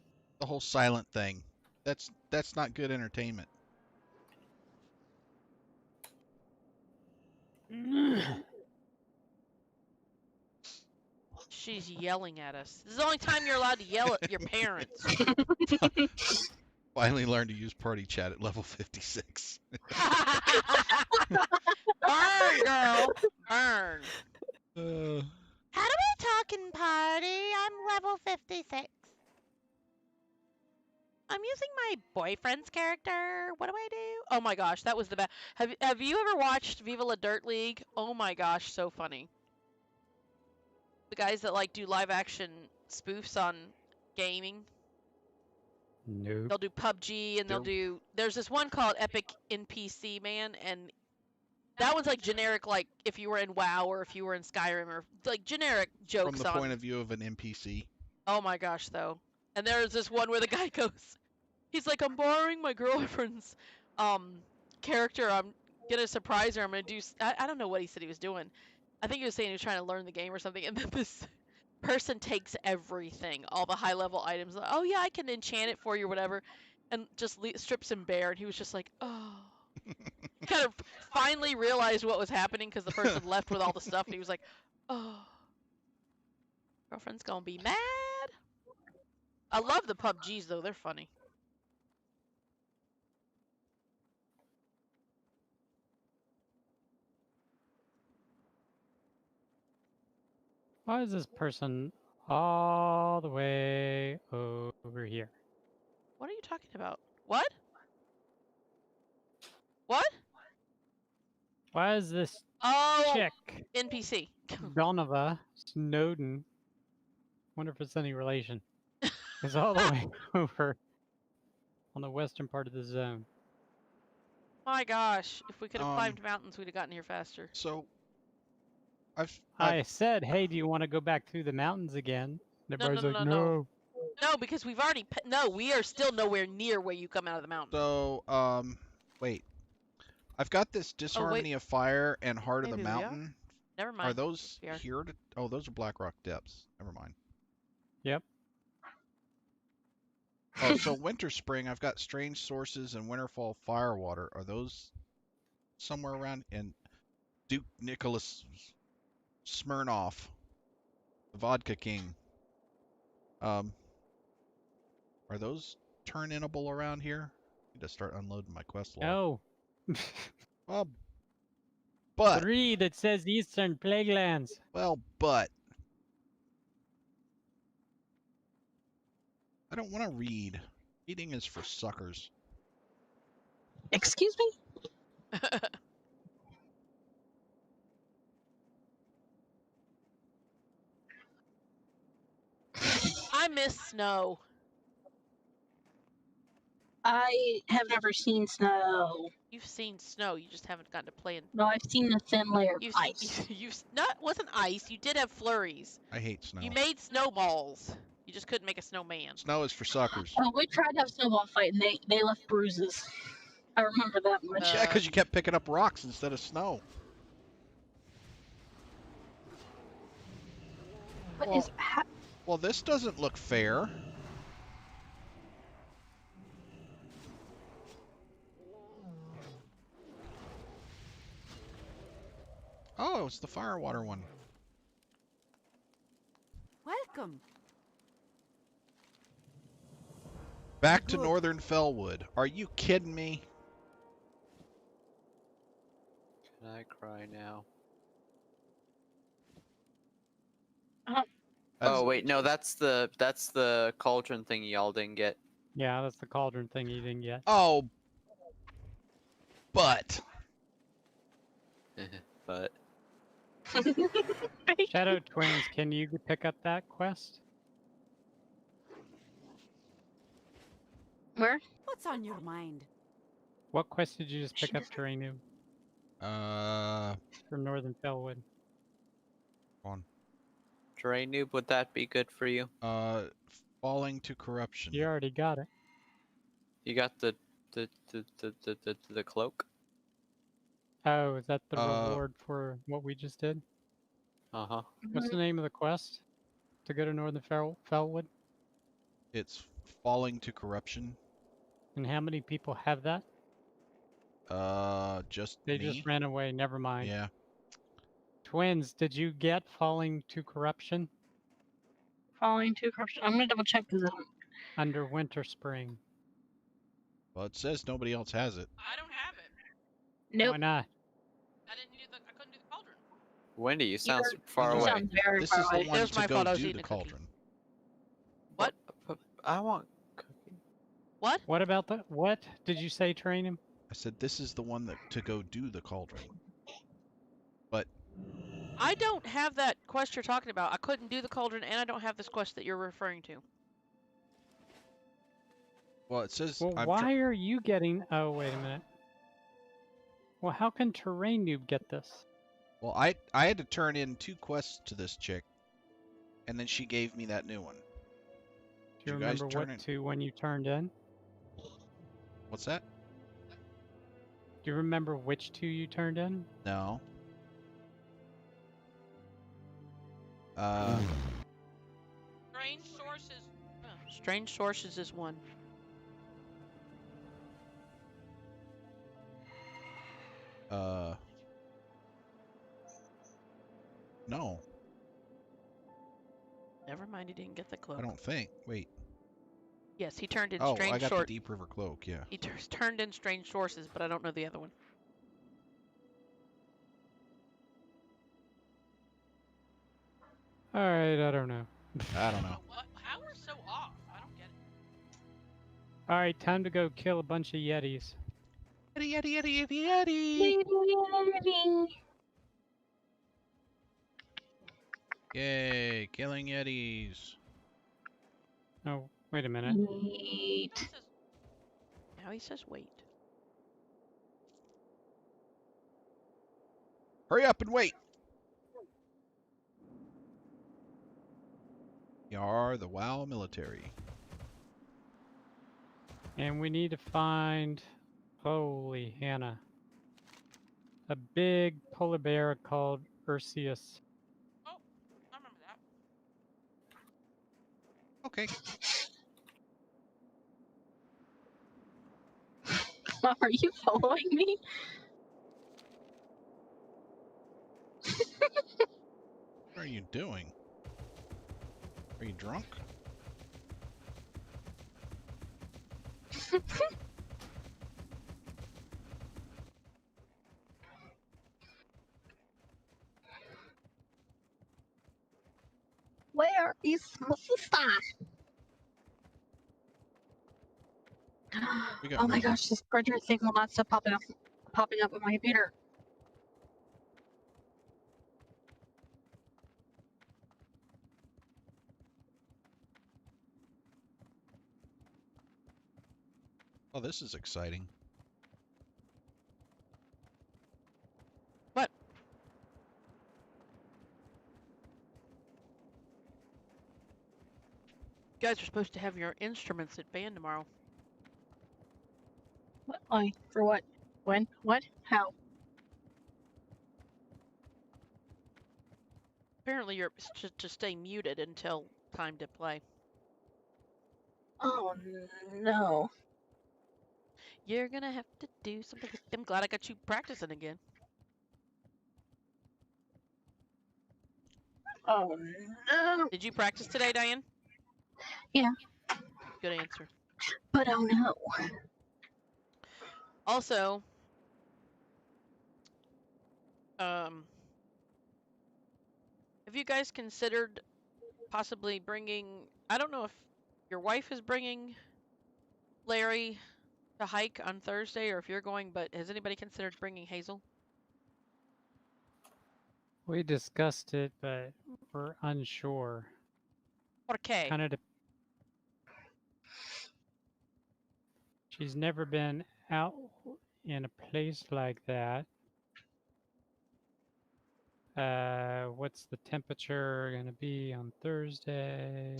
The whole silent thing. That's not good entertainment. She's yelling at us. This is the only time you're allowed to yell at your parents. Finally learned to use party chat at level 56. Burn, girl. Burn. How do we talk in party? I'm level 56. I'm using my boyfriend's character. What do I do? Oh my gosh, that was the best. Have you ever watched Viva La Dirt League? Oh my gosh, so funny. The guys that like do live action spoofs on gaming. Nope. They'll do PUBG and they'll do. There's this one called Epic NPC, man, and that one's like generic, like if you were in WoW or if you were in Skyrim or like generic jokes From the on. point of view of an NPC. Oh my gosh, though. And there's this one where the guy goes, he's like, I'm borrowing my girlfriend's character. I'm gonna surprise her. I'm gonna do. I don't know what he said he was doing. I think he was saying he was trying to learn the game or something. And then this person takes everything, all the high level items. Like, oh yeah, I can enchant it for you or whatever, and just strips him bare. And he was just like, oh. Kind of finally realized what was happening because the person left with all the stuff, and he was like, oh. Girlfriend's gonna be mad. I love the PUBGs though, they're funny. Why is this person all the way over here? What are you talking about? What? What? Why is this Oh, chick, NPC. Donovan Snowden, wonder if it's any relation, is all the way over on the western part of the zone. My gosh, if we could have Um, climbed mountains, we'd have gotten here faster. So, I said, hey, do you want to go back through the mountains again? And No, everybody's no, like, no, no. no. No, because we've already. No, we are still nowhere near where you come out of the mountain. So, wait. I've got this Disharmony of Fire and Heart of the Maybe we are. Mountain. Never mind. Are those We are. here? Oh, those are Blackrock Depths. Never mind. Yep. Oh, so Winter Spring, I've got Strange Sources and Winterfall Firewater. Are those somewhere around? And Duke Nicholas Smirnoff, the Vodka King. Are those turn-inable around here? Need to start unloading my quest log. No. Well, but 3 that says Eastern Plaguelands. but I don't want to read. Reading is for suckers. Excuse me? I miss snow. I have never seen snow. You've seen snow, you just haven't gotten to play in. No, I've seen a thin layer of You've, ice. you've not wasn't ice. You did have flurries. I hate snow. You made snowballs. You just couldn't make a snowman. Snow is for suckers. Oh, we tried to have a snowball fight and they left bruises. I remember that much. Yeah, because you kept picking up rocks instead of snow. What well- is Well, this doesn't look fair. Oh, it's the firewater one. Welcome. Back to Good. Northern Fellwood. Are you kidding me? Can I cry now? That's- Oh wait, no, that's the cauldron thing y'all didn't get. Yeah, that's the cauldron thing you didn't get. Oh, but But ShadowTwinz, can you pick up that quest? Where? What's on your mind? What quest did you just pick up, Terrainoob, uh, for Northern Fellwood? on. Terrainoob, would that be good for you? Falling to corruption. You already got it. You got the cloak? Oh, is that the Uh, reward for what we just did? Uh-huh. What's the name of the quest to go to Northern Fellwood? It's falling to corruption. And how many people have that? Just They me. just ran away. Never mind. Yeah. Twins, did you get Falling to Corruption Falling to corruption. I'm gonna double check this. under Winter Spring? Well, it says nobody else has it. I don't have it. Nope. Why not? I couldn't do the cauldron. Wendy, you sound You're- far you away. sound very This far is away. the one There's to my go fault, I was do eating the a cookie. cauldron. What? I want cookie. What? What about the what did you say, Training? I said this is the one that to go do the cauldron. But I don't have that quest you're talking about. I couldn't do the cauldron, and I don't have this quest that you're referring to. well, it says Well, why are you getting? Oh, wait a minute. Well, how can Terrainoob get this? Well, I had to turn in 2 quests to this chick, and then she gave me that new one. Do you you guys remember turn what in? to when you turned in? What's that? Do you remember which 2 you turned in? No. Strange sources. Strange sources is one. No, Never mind, he didn't get the cloak. I don't think. Wait. Yes, he turned in Oh, strange I got short. the Deep River Cloak, yeah. He turned in strange sources, but I don't know the other one. All right, I don't know. I don't know. What? How we're so off? I don't get it. All right, time to go kill a bunch of Yetis. Yeti, yeti, yeti, yeti, yeti! Yay, killing Yetis. Oh, wait a minute. Neat. Now he says wait. Hurry up and wait! We are the WoW military. And we need to find, holy Hannah, a big polar bear called Ursius. I remember that. Okay. Are you following me? What are you doing? Are you drunk? Where is my sister? We got Oh my rid- gosh, this printer thing will not stop popping up on my computer. Oh, this is exciting. What? You guys are supposed to have your instruments at band tomorrow. What? Why? For what? When? What? How? Apparently, you're to stay muted until time to play. Oh no. You're gonna have to do something. I'm glad I got you practicing again. Oh no. Did you practice today, Diane? Yeah. Good answer. But oh no. Also, have you guys considered possibly bringing? I don't know if your wife is bringing Larry to hike on Thursday, or if you're going. But has anybody considered bringing Hazel? We discussed it, but we're unsure. Okay. Kind of. She's never been out in a place like that. What's the temperature gonna be on Thursday?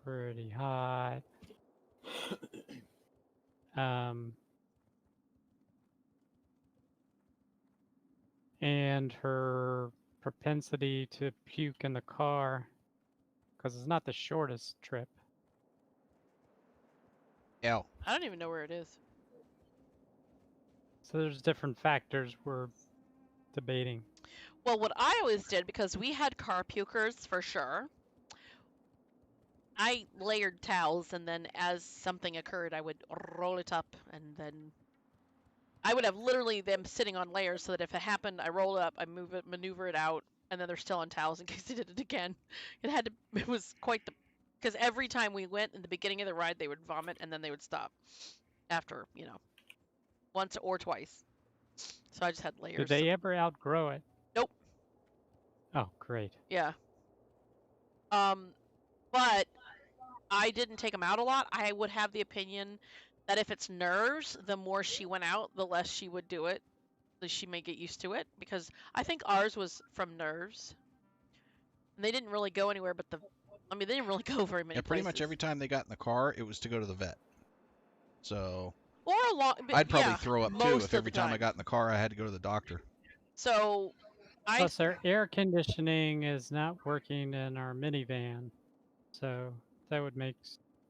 Pretty hot. And her propensity to puke in the car, because it's not the shortest trip. Yeah. I don't even know where it is. So there's different factors we're debating. Well, what I always did, because we had car pukers for sure, I layered towels, and then as something occurred, I would roll it up, and then I would have literally them sitting on layers so that if it happened, I roll it up, I move it, maneuver it out, and then they're still on towels in case they did it again. It was quite the, because every time we went in the beginning of the ride, they would vomit, and then they would stop after, once or twice. So I just had layers. Did they ever outgrow it? Nope. Oh, great. Yeah. But I didn't take them out a lot. I would have the opinion that if it's nerves, the more she went out, the less she would do it. She may get used to it, because I think ours was from nerves. And they didn't really go anywhere, but they didn't really go very many Yeah, pretty places. much every time they got in the car, it was to go to the vet. So Or a long. I'd probably throw up too if every time I time. got in the car I had to go to the doctor. So Plus, our air conditioning is not working in our minivan, so that would make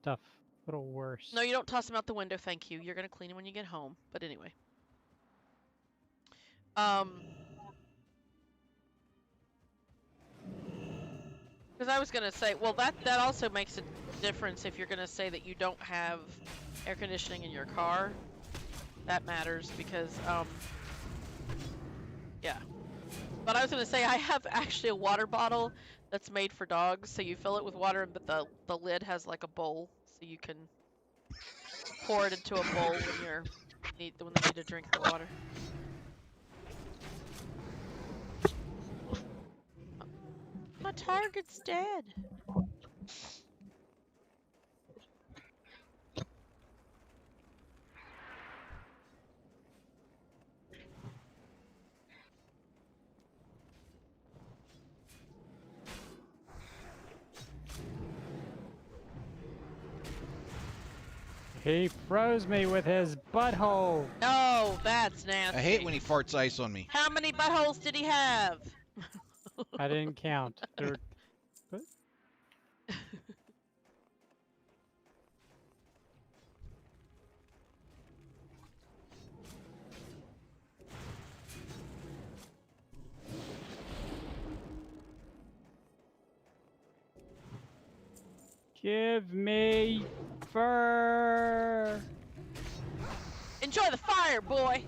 stuff a little worse. No, you don't toss them out the window, thank you. You're gonna clean them when you get home. But anyway. Because I was gonna say, well, that also makes a difference if you're gonna say that you don't have air conditioning in your car. That matters because, yeah. But I was gonna say I have actually a water bottle that's made for dogs, so you fill it with water, but the lid has like a bowl, so you can pour it into a bowl when they need to drink the water. My target's dead. He froze me with his butthole. No, that's nasty. I hate when he farts ice on me. How many buttholes did he have? I didn't count. There were... Give me fur. Enjoy the fire, boy.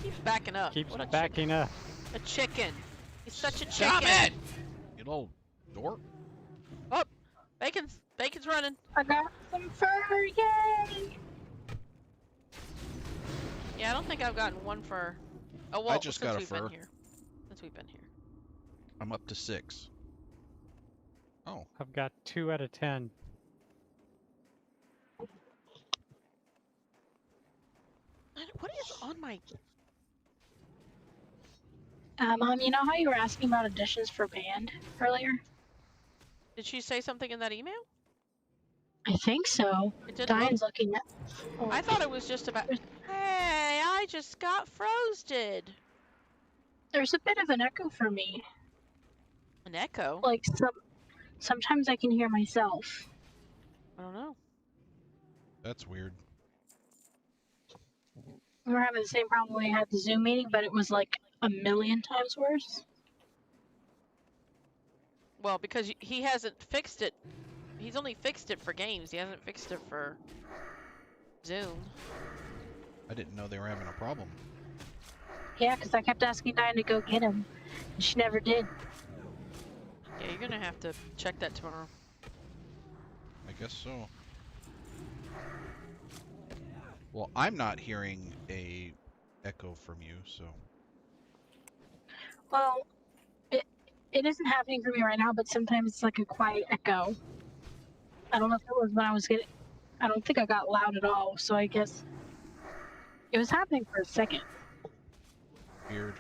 Keeps backing up. Keeps What a backing chicken. up. A chicken. He's such a Stop chicken. it! You little dork. Oh, Bacon's running. I got some fur, yay! Yeah, I don't think I've gotten one fur. Oh, well, I just since got a we've fur. been here. Since we've been here. I'm up to 6. Oh. I've got 2 out of 10. What is on my... Mom, you know how you were asking about additions for band earlier? Did she say something in that email? I think so. It didn't Diane's looking at. I thought it was just about... Hey, I just got frosted. There's a bit of an echo for me. An echo? Like sometimes I can hear myself. I don't know. That's weird. We were having the same problem when we had the Zoom meeting, but it was like a million times worse. Well, because he hasn't fixed it. He's only fixed it for games. He hasn't fixed it for Zoom. I didn't know they were having a problem. Yeah, because I kept asking Diane to go get him, and she never did. Yeah, you're gonna have to check that tomorrow. I guess so. Well, I'm not hearing a echo from you, so. Well, it isn't happening for me right now, but sometimes it's like a quiet echo. I don't know if it was when I was getting. I don't think I got loud at all, so I guess it was happening for a second. Weird.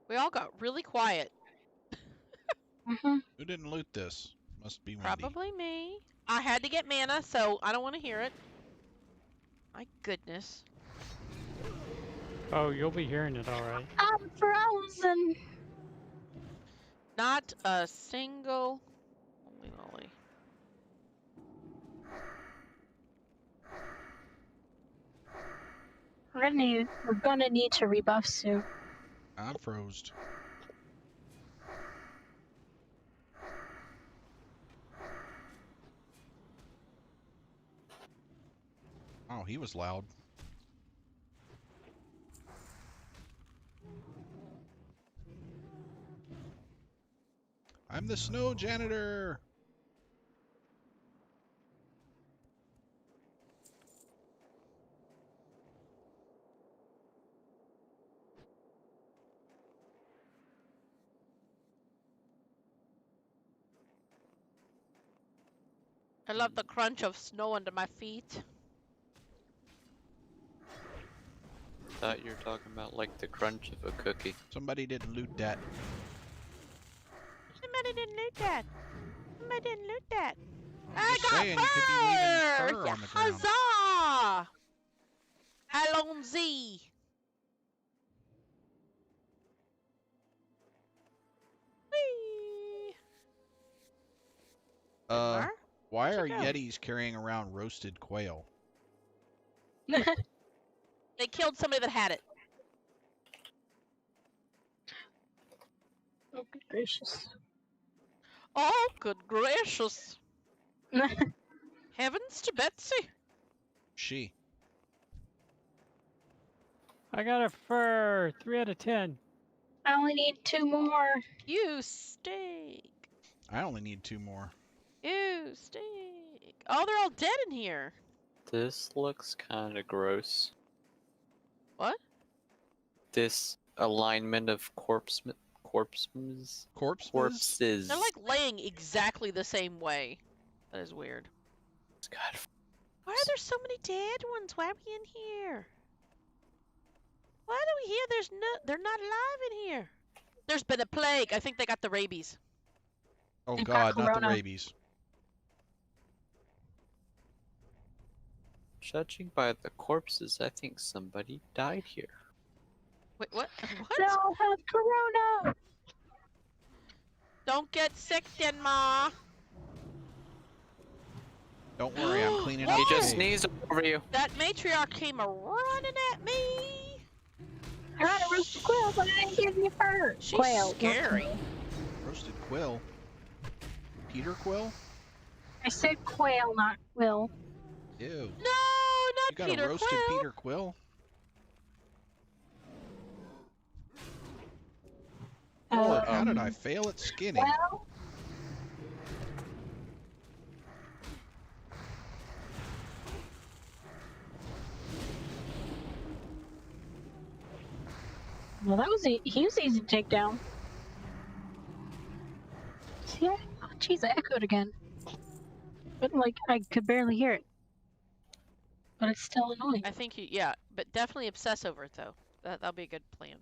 We all got really quiet. Mm-hmm. Who didn't loot this? Must be Wendy. Probably me. I had to get mana, so I don't want to hear it. My goodness. Oh, you'll be hearing it all right. I'm frozen. Not a single. Holy moly. We're gonna need to rebuff soon. I'm froze. Oh, he was loud. I'm the snow janitor. I love the crunch of snow under my feet. Thought you were talking about like the crunch of a cookie. Somebody didn't loot that. Somebody didn't loot that. Somebody didn't loot that. I'm I just got saying, you could be leaving fur on the ground. Huzzah! Allons-y. Whee! Dinmar? Why Where'd are you go? Yetis carrying around roasted quail? They killed somebody that had it. Oh, good gracious. Oh, good gracious. Heavens to Betsy. She. I got a fur. 3 out of 10. I only need 2 more. You stink. I only need 2 more. You stink. Oh, they're all dead in here. This looks kind of gross. What? This alignment of corpses. Corpses? Corpses. They're like laying exactly the same way. That is weird. God. Why are there so many dead ones? Why are we in here? Why are we here? They're not alive in here. There's been a plague. I think they got the rabies. Oh They've god, got not the corona. rabies. Judging by the corpses, I think somebody died here. Wait, what? What? They all have corona. Don't get sick, Dinmar. Don't worry, I'm cleaning He up. He the just cave. sneezed over you. That matriarch came a-running at me. I got a roasted quail, but I didn't give you fur. She's Quail. scary. Roasted quill. Peter quill? I said quail, not quill. Ew. No, You not got Peter a roasted Quill. Peter quill? Lord, how did I fail at skinning? Well, well, that was he was easy to take down. See, oh, jeez, I echoed again. But like, I could barely hear it. But it's still annoying. I think you, yeah, but definitely obsess over it though. That'll be a good plan.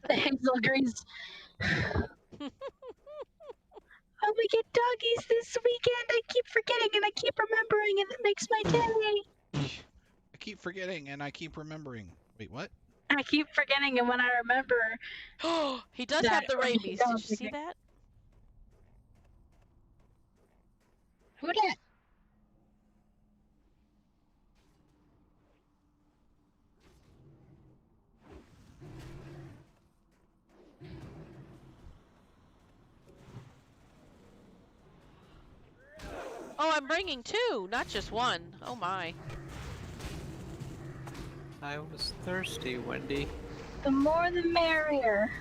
Hazel agrees. Oh, we get doggies this weekend. I keep forgetting and I keep remembering, and it makes my day. I keep forgetting and I keep remembering. Wait, what? I keep forgetting, and when I remember, He does That have the or he rabies. Did you does, see okay. that? who dat? Oh, I'm bringing 2, not just 1. Oh my. I was thirsty, Wendy. The more the merrier.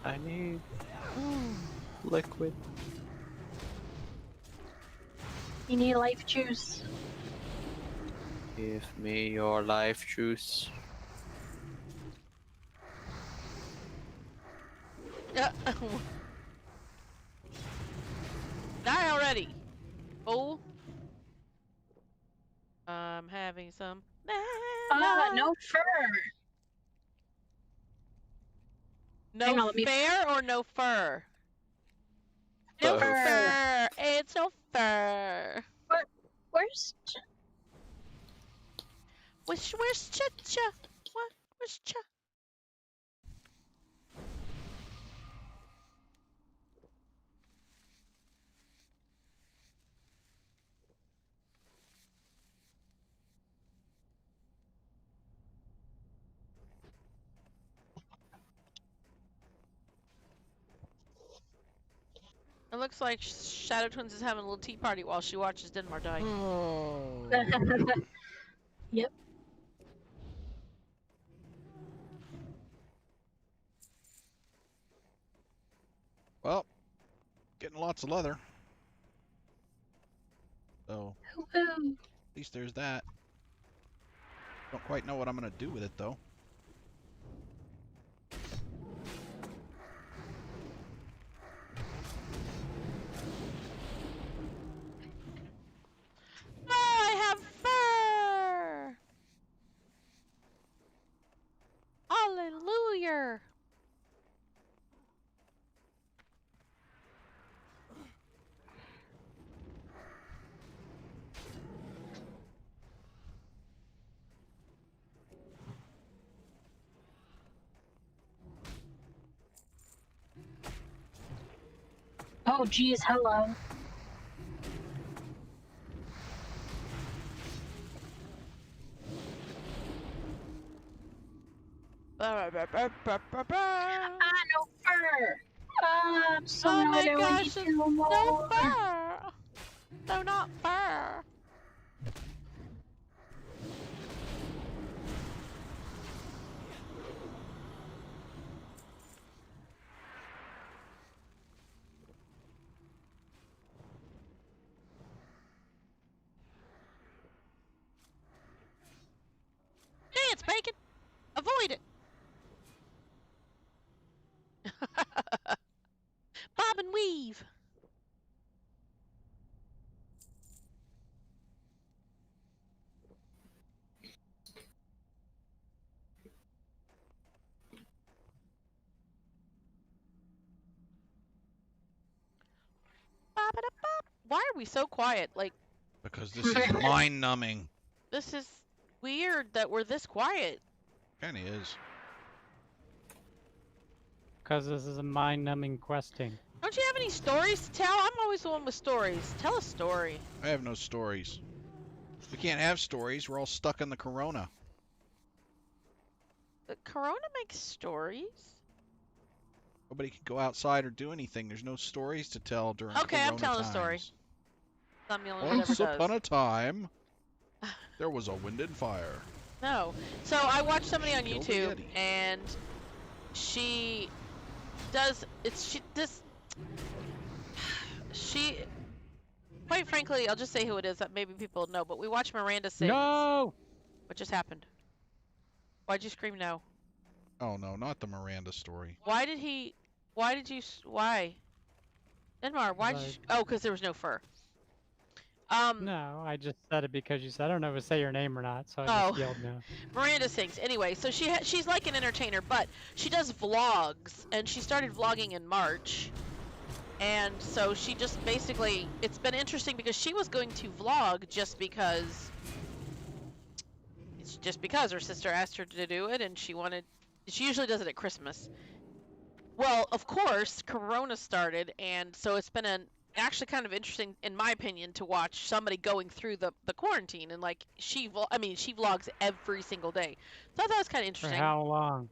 I need liquid. You need life juice. Give me your life juice. Die already. Oh. I'm having some. No fur. No Hang on, let me- fair or no fur? No Both. fur. It's no fur. Where's? Where's Cha-Cha? What? Where's Cha? It looks like ShadowTwinz is having a little tea party while she watches Dinmar die. Oh. Yep. Well, getting lots of leather. So, Woo-hoo. at least there's that. Don't quite know what I'm gonna do with it though. I have fur! Hallelujah! Oh, geez, hello. Ah, no fur. I'm so Oh my annoyed. I gosh, need it's two more. no fur! No, not fur! Dance, Bacon! Avoid it! Bob and weave! Ba-ba-da-bop. Why are we so quiet? Like, Because this is mind-numbing. this is weird that we're this quiet. Kinda is. Because this is a mind-numbing questing. Don't you have any stories to tell? I'm always the one with stories. Tell a story. I have no stories. We can't have stories. We're all stuck in the corona. But Corona makes stories. Nobody can go outside or do anything. There's no stories to tell during Okay, I'm corona telling a story. times. I'm the only one that Once ever upon does. a time, there was a WendAndFire. No. So I watched somebody on Kill the YouTube, Yeti. and she does. She. Quite frankly, I'll just say who it is. That maybe people know. But we watch Miranda Sings. No! What just happened? Why'd you scream no? Oh no, not the Miranda story. Why did he? Why did you? Why? Denmar, why did you? Oh, because there was no fur. No, I just said it because you said I don't know if to say your name or not, so I Oh. just yelled no. Miranda sings. Anyway, so she's like an entertainer, but she does vlogs, and she started vlogging in March. And so she just basically, it's been interesting because she was going to vlog just because her sister asked her to do it, and she usually does it at Christmas. Well, of course, Corona started, and so it's been actually kind of interesting, in my opinion, to watch somebody going through the quarantine, and like she vlogs every single day. So I thought that was kind of For interesting. how long?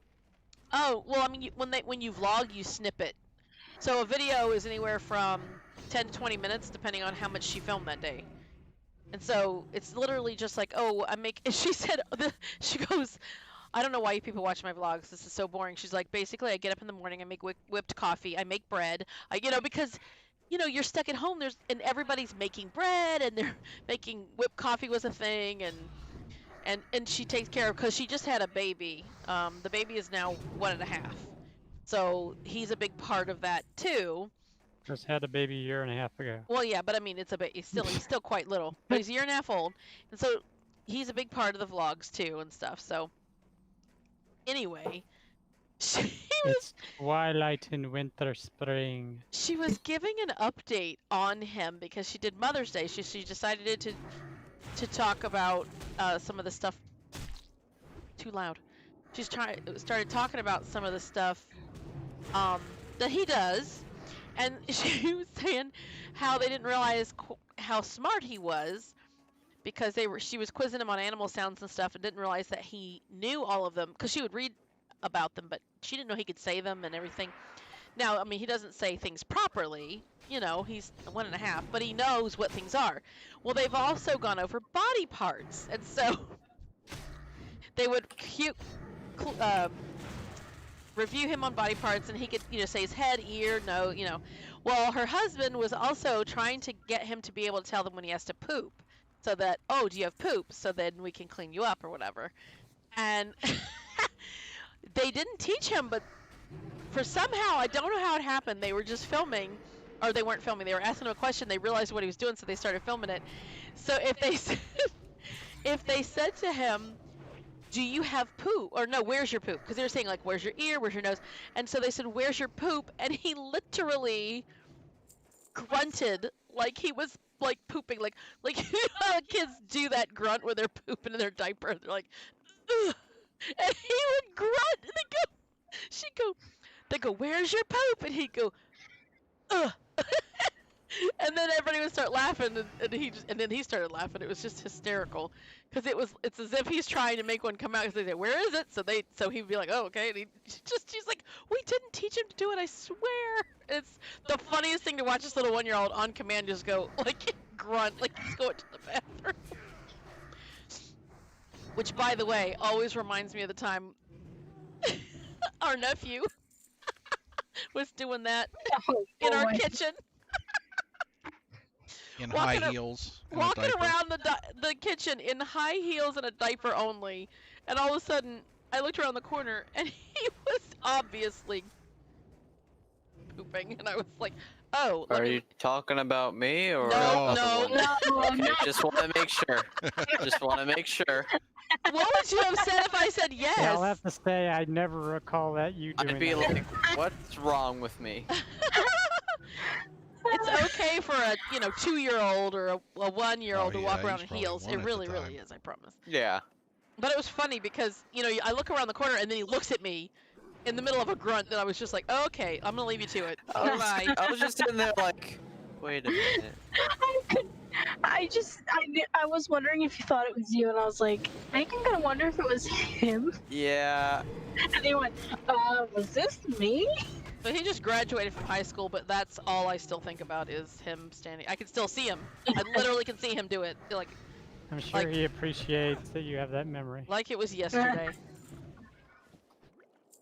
Oh, well, I mean, when you vlog, you snip it. So a video is anywhere from 10 to 20 minutes, depending on how much she filmed that day. And so it's literally just like, oh, she said, she goes, I don't know why you people watch my vlogs. This is so boring. She's like, basically, I get up in the morning, I make whipped coffee, I make bread, because, you're stuck at home. And everybody's making bread, and they're making whipped coffee was a thing, and she takes care of, because she just had a baby. The baby is now 1.5. So he's a big part of that too. Just had a baby a year and a half ago. Well, yeah, but I mean, he's still quite little. But he's a year and a half old, and so he's a big part of the vlogs too and stuff. So anyway, It's twilight in winter, spring. she was giving an update on him because she did Mother's Day. She decided to talk about some of the stuff. Too loud. She started talking about some of the stuff that he does, and she was saying how they didn't realize how smart he was because she was quizzing him on animal sounds and stuff, and didn't realize that he knew all of them because she would read about them, but she didn't know he could say them and everything. Now, I mean, he doesn't say things properly, he's 1.5, but he knows what things are. Well, they've also gone over body parts, and so they would review him on body parts, and he could, say his head, ear, nose, Well, her husband was also trying to get him to be able to tell them when he has to poop, so that, oh, do you have poop? So then we can clean you up or whatever. And they didn't teach him, but for somehow, I don't know how it happened, they were just filming, or they weren't filming, they were asking him a question, they realized what he was doing, so they started filming it. So if they said to him, do you have poop? Or no, where's your poop? Because they were saying, like, where's your ear? Where's your nose? And so they said, where's your poop? And he literally grunted like he was, like, pooping. Like how kids do that grunt when they're pooping in their diaper. They're like, ugh. And he would grunt. And they go, where's your poop? And he'd go, ugh. And then everybody would start laughing, and then he started laughing. It was just hysterical, because it's as if he's trying to make one come out. Because they say, "Where is it?" So he'd be like, "Oh, okay." And she's like, "We didn't teach him to do it. I swear." It's the funniest thing to watch this little 1-year-old on command just go like grunt, like he's going to the bathroom. Which, by the way, always reminds me of the time our nephew was doing that in our kitchen. In high heels. Walking around the kitchen in high heels and a diaper only. And all of a sudden, I looked around the corner and he was obviously pooping. And I was like, oh. Are you talking about me or? No. Okay, just want to make sure. Just want to make sure. What would you have said if I said yes? Yeah, I'll have to say I never recall that you doing I'd be that. like, what's wrong with me? It's okay for a 2-year-old or a 1-year-old to walk around in heels. It really is, I promise. Yeah. But it was funny because, I look around the corner and then he looks at me in the middle of a grunt, and I was just like, oh, okay, I'm gonna leave you to it. Bye. I was just sitting there like, wait a minute. I was wondering if you thought it was you, and I was like, I think I'm gonna wonder if it was him. Yeah. And they went, was this me? So he just graduated from high school, but that's all I still think about is him standing. I can still see him. I literally can see him do it. Like, I'm sure he appreciates that you have that memory. Like it was yesterday.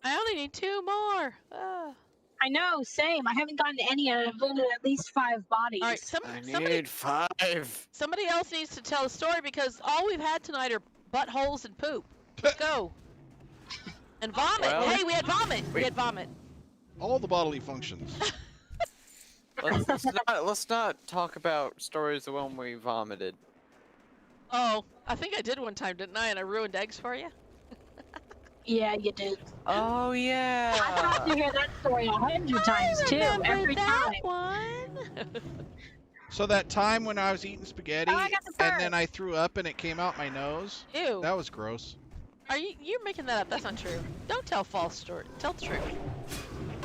I only need 2 more. I know, same. I haven't gotten any. I've looted at least 5 bodies. All right, I need 5. Somebody else needs to tell a story because all we've had tonight are buttholes and poop. Let's go. And vomit. Well, hey, we had vomit. We had vomit. All the bodily functions. let's not talk about stories of when we vomited. Oh, I think I did one time, didn't I? And I ruined eggs for you. Yeah, you did. Oh I've yeah. had to hear that story 100 times too. Every that time. one. So that time when I was eating spaghetti Oh, I got the and then bird. I threw up and it came out my nose, Ew. that was gross. You're making that up? That's not true. Don't tell false story. Tell the truth.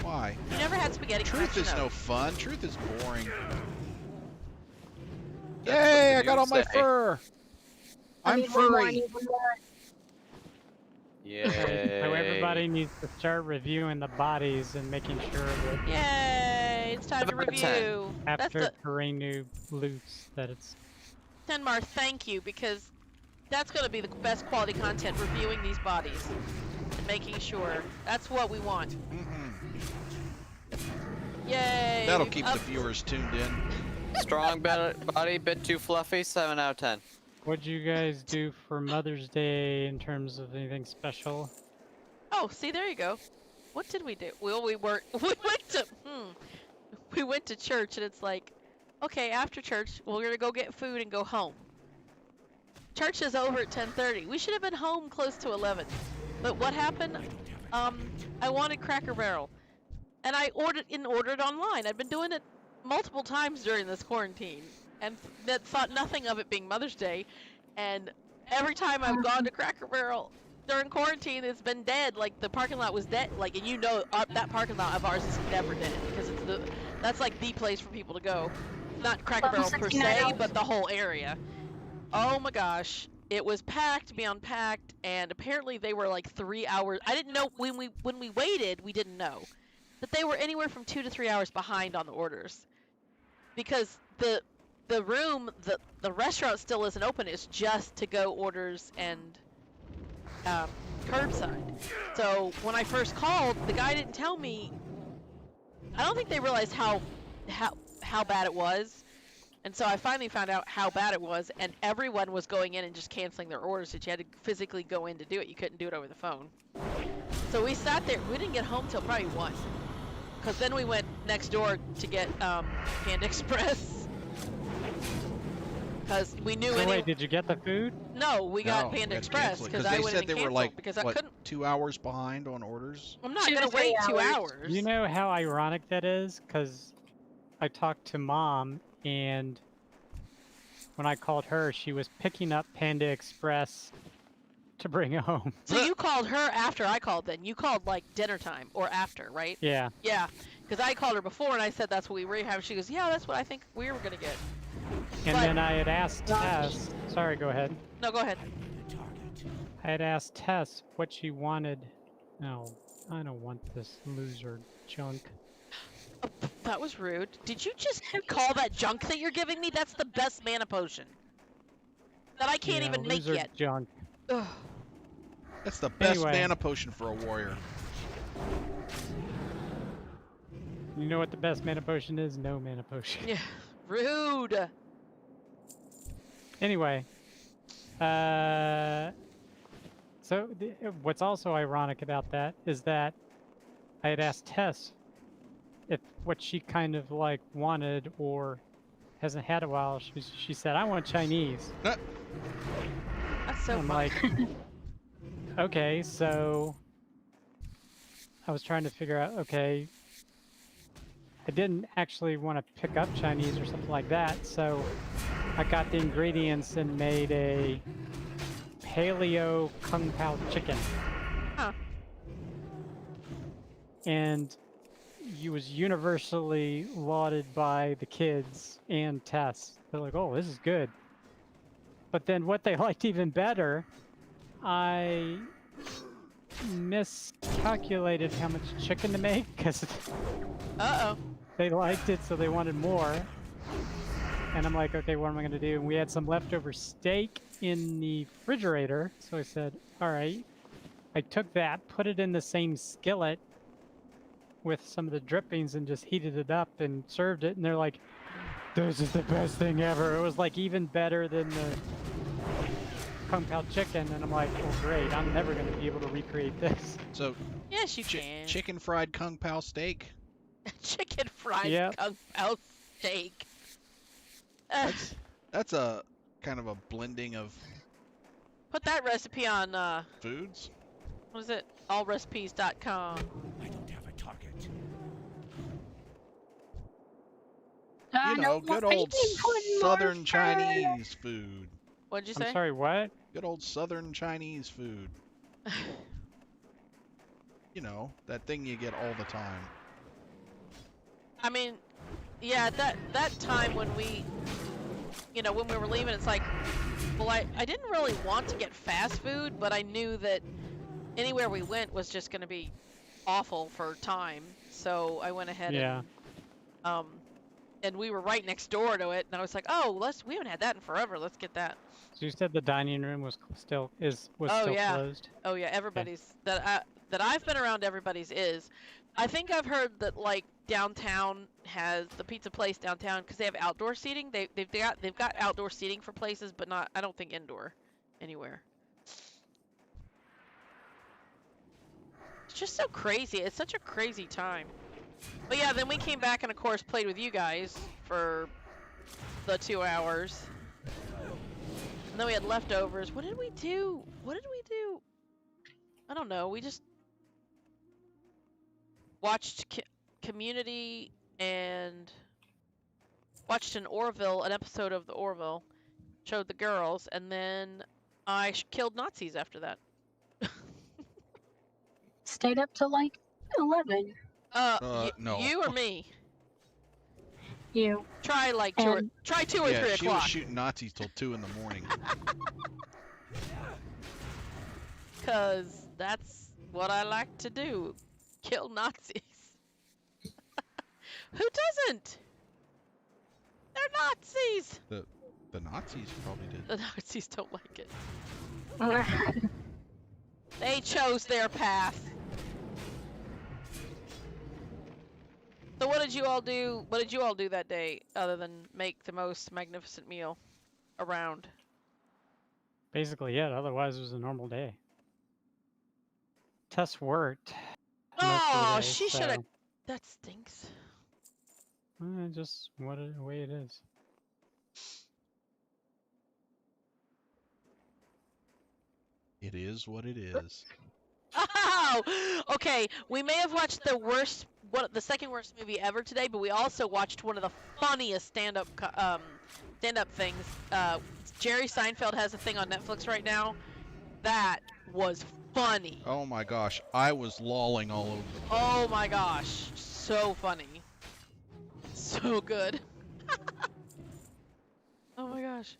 Why? You never had spaghetti. Truth is no nose. fun. Truth is boring. That's Yay! what I got all you my say. fur. I I'm need one more, I furry. need one more. Yay. So everybody needs to start reviewing the bodies and making sure that Yay! It's time to Number 10. review. That's after the Terrainoob loots that it's Dinmar. Thank you, because that's going to be the best quality content. Reviewing these bodies and making sure that's what we want. Yay! That'll we've keep up- the viewers tuned in. Strong body, bit too fluffy. 7 out of 10. What'd you guys do for Mother's Day in terms of anything special? Oh, see, there you go. What did we do? Well, we went to church, and it's like, okay, after church, we're gonna go get food and go home. Church is over at 10:30. We should have been home close to 11. But what happened? I wanted Cracker Barrel, and I ordered online. I've been doing it multiple times during this quarantine, and thought nothing of it being Mother's Day. And every time I've gone to Cracker Barrel during quarantine, it's been dead. Like the parking lot was dead. Like, and you know that parking lot of ours is never dead because that's like the place for people to go. Not Cracker Barrel per se, but the whole area. Oh my gosh, it was packed beyond packed, and apparently they were like 3 hours. I didn't know when we waited. We didn't know that they were anywhere from 2 to 3 hours behind on the orders because the room, the restaurant still isn't open. It's just to go orders and curbside. So when I first called, the guy didn't tell me. I don't think they realized how bad it was. And so I finally found out how bad it was, and everyone was going in and just canceling their orders. That you had to physically go in to do it. You couldn't do it over the phone. So we sat there. We didn't get home till probably 1, because then we went next door to get Panda Express. Because we knew. So wait, did you get the food? No, we got No, Panda we had to Express cancel it, because I they went said and they were canceled like because I what, couldn't. 2 hours behind on orders. I'm not 2 to gonna 3 wait 2 hours. hours. You know how ironic that is? Because I talked to Mom, and when I called her, she was picking up Panda Express to bring home. So you called her after I called. Then you called like dinner time or after, right? Yeah. Yeah, because I called her before and I said that's what we were having. She goes, yeah, that's what I think we were gonna get. And But- then I had asked Tess. Sorry, go ahead. No, go ahead. I had asked Tess what she wanted. No, I don't want this loser junk. That was rude. Did you just call that junk that you're giving me? That's the best mana potion that I can't Yeah, even make loser yet. junk. Ugh. That's the best Anyway. mana potion for a warrior. You know what the best mana potion is? No mana potion. Yeah, rude. Anyway, so what's also ironic about that is that I had asked Tess if what she kind of like wanted or hasn't had a while. She said, "I want Chinese." That's so I'm fun. like, okay, so I was trying to figure out, okay, I didn't actually want to pick up Chinese or something like that, so I got the ingredients and made a paleo kung pao chicken. Huh. And he was universally lauded by the kids and Tess. They're like, oh, this is good. But then what they liked even better, I miscalculated how much chicken to make because Uh-oh. they liked it, so they wanted more. And I'm like, okay, what am I going to do? And we had some leftover steak in the refrigerator. So I said, all right. I took that, put it in the same skillet with some of the drippings and just heated it up and served it. And they're like, this is the best thing ever. It was like even better than the kung pao chicken. And I'm like, oh, great. I'm never going to be able to recreate this. So Yes, you can. chicken fried kung pao steak. Chicken fried Yep. kung pao steak. That's a kind of a blending of Put that recipe on, foods. what is it? Allrecipes.com. I don't have a target. You know, good old Southern Chinese food. What'd you I'm say? sorry, what? Good old Southern Chinese food. You know, that thing you get all the time. I mean, yeah, that time when we, when we were leaving, it's like, well, I didn't really want to get fast food, but I knew that anywhere we went was just going to be awful for time. So I went ahead and we were right next door to it, and I was like, oh, we haven't had that in forever. Let's get that. So you said the dining room was still yeah. closed. Oh yeah, everybody's that I've been around. Everybody's is. I think I've heard that like downtown has the pizza place downtown because they have outdoor seating. They've got outdoor seating for places, but not, I don't think indoor anywhere. It's just so crazy. It's such a crazy time. But yeah, then we came back and of course played with you guys for the 2 hours. And then we had leftovers. What did we do? I don't know. We just watched Community and watched an episode of the Orville. Showed the girls, and then I killed Nazis after that. Stayed up till like 11. No. You or me? You. Try like 2 or 3 Yeah, she was o'clock. shooting Nazis till 2 in the morning. Cause that's what I like to do. Kill Nazis. Who doesn't? They're Nazis! The Nazis probably did. The Nazis don't like it. They chose their path. So what did you all do? What did you all do that day other than make the most magnificent meal around? Basically, yeah. Otherwise, it was a normal day. Tess worked. Oh, most of the day, she should have. so, That stinks. just the way it is. It is what it is. Oh, okay. We may have watched the second worst movie ever today, but we also watched one of the funniest stand-up things. Jerry Seinfeld has a thing on Netflix right now. That was funny. Oh my gosh, I was lolling all over. Oh my gosh, so funny, so good. Oh my gosh.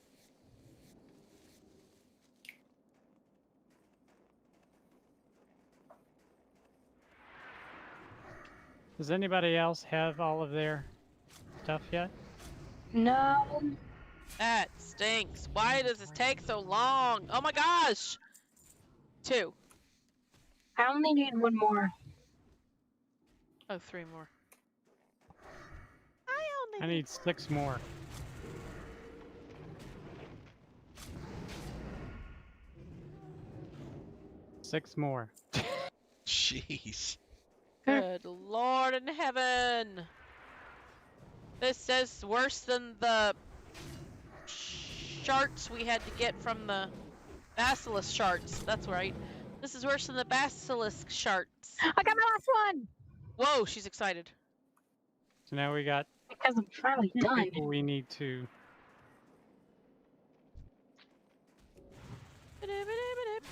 Does anybody else have all of their stuff yet? No. That stinks. Why does this take so long? Oh my gosh. 2. I only need one more. Oh, 3 more. I need 6 more. Six more. Jeez. Good Lord in heaven. This is worse than the sharts we had to get from the basilisk sharts. That's right. This is worse than the basilisk sharts. I got my last one! Whoa, she's excited. So now we got Because I'm finally 2 done. people we need to.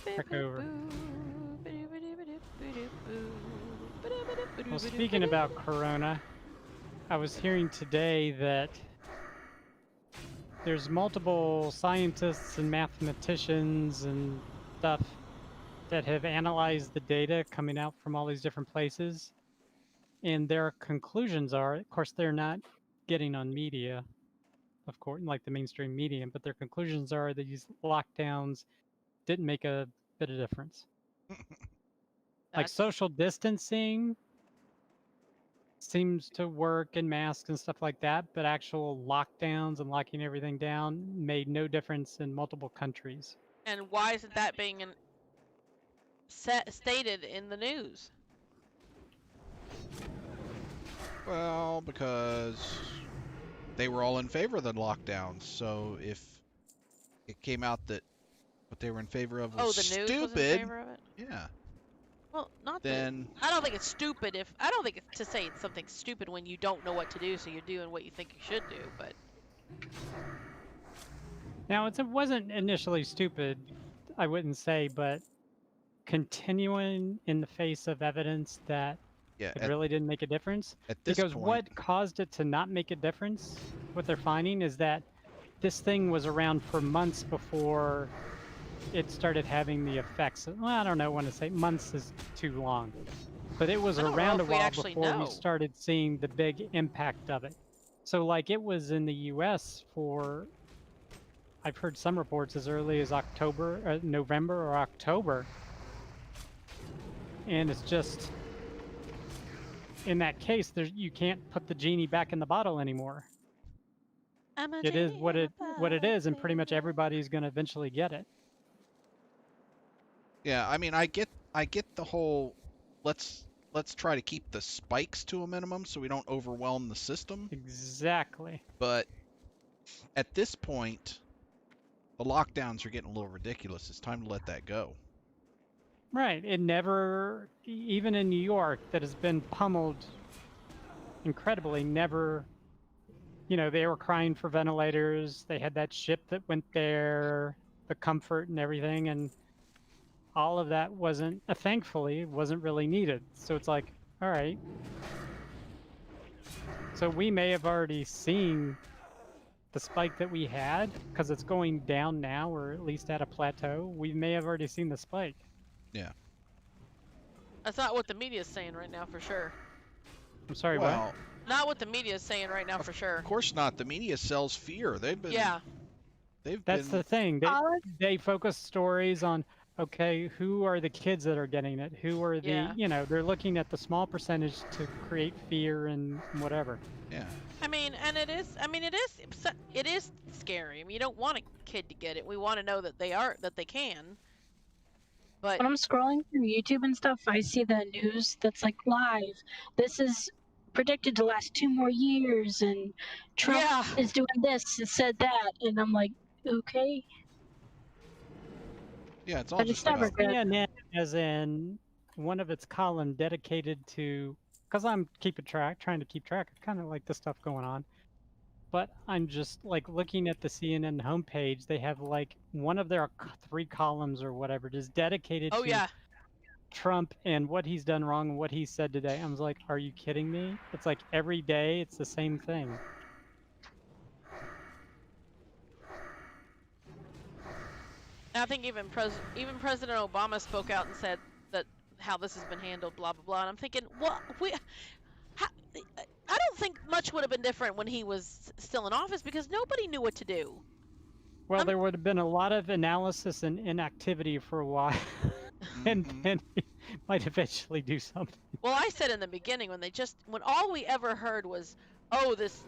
Check over. Well, speaking about Corona, I was hearing today that there's multiple scientists and mathematicians and stuff that have analyzed the data coming out from all these different places, and their conclusions are, of course, they're not getting on media, of course, like the mainstream media, but their conclusions are that these lockdowns didn't make a bit of difference. Like social distancing seems to work, and masks and stuff like that, but actual lockdowns and locking everything down made no difference in multiple countries. And why isn't that being stated in the news? Well, because they were all in favor of the lockdowns. So if it came out that what they were in favor of was Oh, the news was in stupid, favor of it? yeah, Well, not then the. I don't think it's stupid if. I don't think it's to say it's something stupid when you don't know what to do, so you're doing what you think you should do, but. Now, it wasn't initially stupid, I wouldn't say, but continuing in the face of evidence that yeah, it really didn't make a difference. at this Because point, what caused it to not make a difference, what they're finding is that this thing was around for months before it started having the effects. Well, I don't know when to say months is too long, but it was I don't know around a if we while actually before know. we started seeing the big impact of it. So like it was in the US for, I've heard some reports as early as November or October. And it's just, in that case, you can't put the genie back in the bottle anymore. It is what it is, and pretty much everybody's going to eventually get it. yeah, I mean, I get the whole let's try to keep the spikes to a minimum so we don't overwhelm the system. Exactly. But at this point, the lockdowns are getting a little ridiculous. It's time to let that go. Right. It never, even in New York, that has been pummeled incredibly, never, you know, they were crying for ventilators. They had that ship that went there, the comfort and everything, and all of that wasn't, thankfully, wasn't really needed. So it's like, all right. So we may have already seen the spike that we had, because it's going down now, or at least at a plateau. We may have already seen the spike. Yeah. That's not what the media's saying right now, for sure. I'm sorry, Well, what? Not what the media's saying right now, for sure. of course not. The media sells fear. They've been. Yeah. That's the thing. They focus stories on, okay, who are the kids that are getting it? Who are the, Yeah. you know, they're looking at the small percentage to create fear and whatever. Yeah. I mean, and it is scary. I mean, you don't want a kid to get it. We want to know that they can. But When I'm scrolling through YouTube and stuff, I see the news that's like live. This is predicted to last 2 more years, and Trump yeah, is doing this and said that, and I'm like, okay. Yeah, it's all But just it's never about. good. CNN, as in one of its column dedicated to, because I'm trying to keep track of kind of like the stuff going on. But I'm just like looking at the CNN homepage. They have like one of their 3 columns or whatever just dedicated oh to yeah, Trump and what he's done wrong and what he said today. I was like, are you kidding me? It's like every day it's the same thing. and I think even President Obama spoke out and said that how this has been handled, blah blah blah. And I'm thinking, what I don't think much would have been different when he was still in office because nobody knew what to do. Well, there would have been a lot of analysis and inactivity for a while, and then we might eventually do something. Well, I said in the beginning when all we ever heard was, oh, this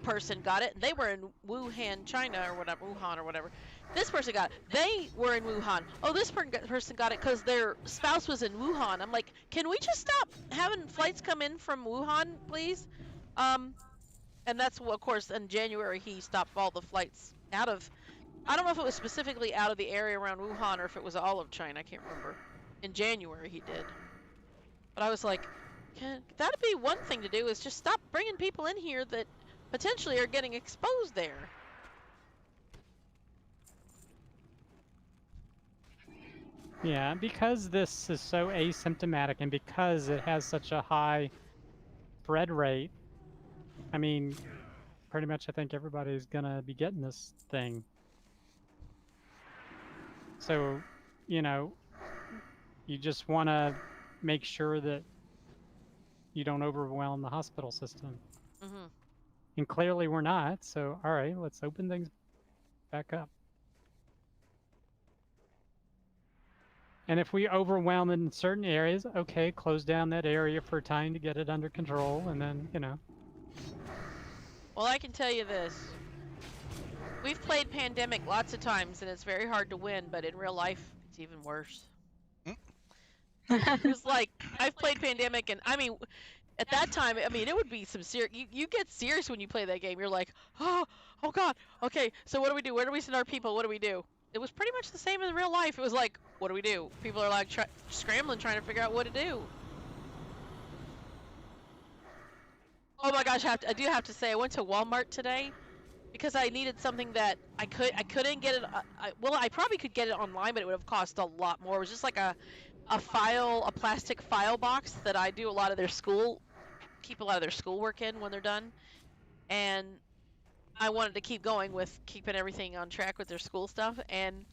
person got it, and they were in Wuhan, China, or whatever, Wuhan or whatever. This person got it. They were in Wuhan. Oh, this person got it because their spouse was in Wuhan. I'm like, can we just stop having flights come in from Wuhan, please? And that's, of course, in January he stopped all the flights out of, I don't know if it was specifically out of the area around Wuhan or if it was all of China. I can't remember. In January he did. But I was like, that'd be one thing to do, is just stop bringing people in here that potentially are getting exposed there. Yeah, because this is so asymptomatic and because it has such a high spread rate, I mean, pretty much I think everybody's gonna be getting this thing. So, you know, you just want to make sure that you don't overwhelm the hospital system. Mm-hmm. And clearly we're not, so all right, let's open things back up. And if we overwhelm in certain areas, okay, close down that area for a time to get it under control, and then, you know. Well, I can tell you this. We've played Pandemic lots of times, and it's very hard to win, but in real life, it's even worse. It's like, I've played Pandemic, and I mean, At that time, I mean, it would be some serious. You get serious when you play that game. You're like, oh God, okay. So what do we do? Where do we send our people? What do we do? It was pretty much the same in real life. It was like, what do we do? People are like scrambling, trying to figure out what to do. Oh my gosh, I do have to say, I went to Walmart today because I needed something that I couldn't get it. Well, I probably could get it online, but it would have cost a lot more. It was just like a plastic file box that I do a lot of their keep a lot of their schoolwork in when they're done, and I wanted to keep going with keeping everything on track with their school stuff. And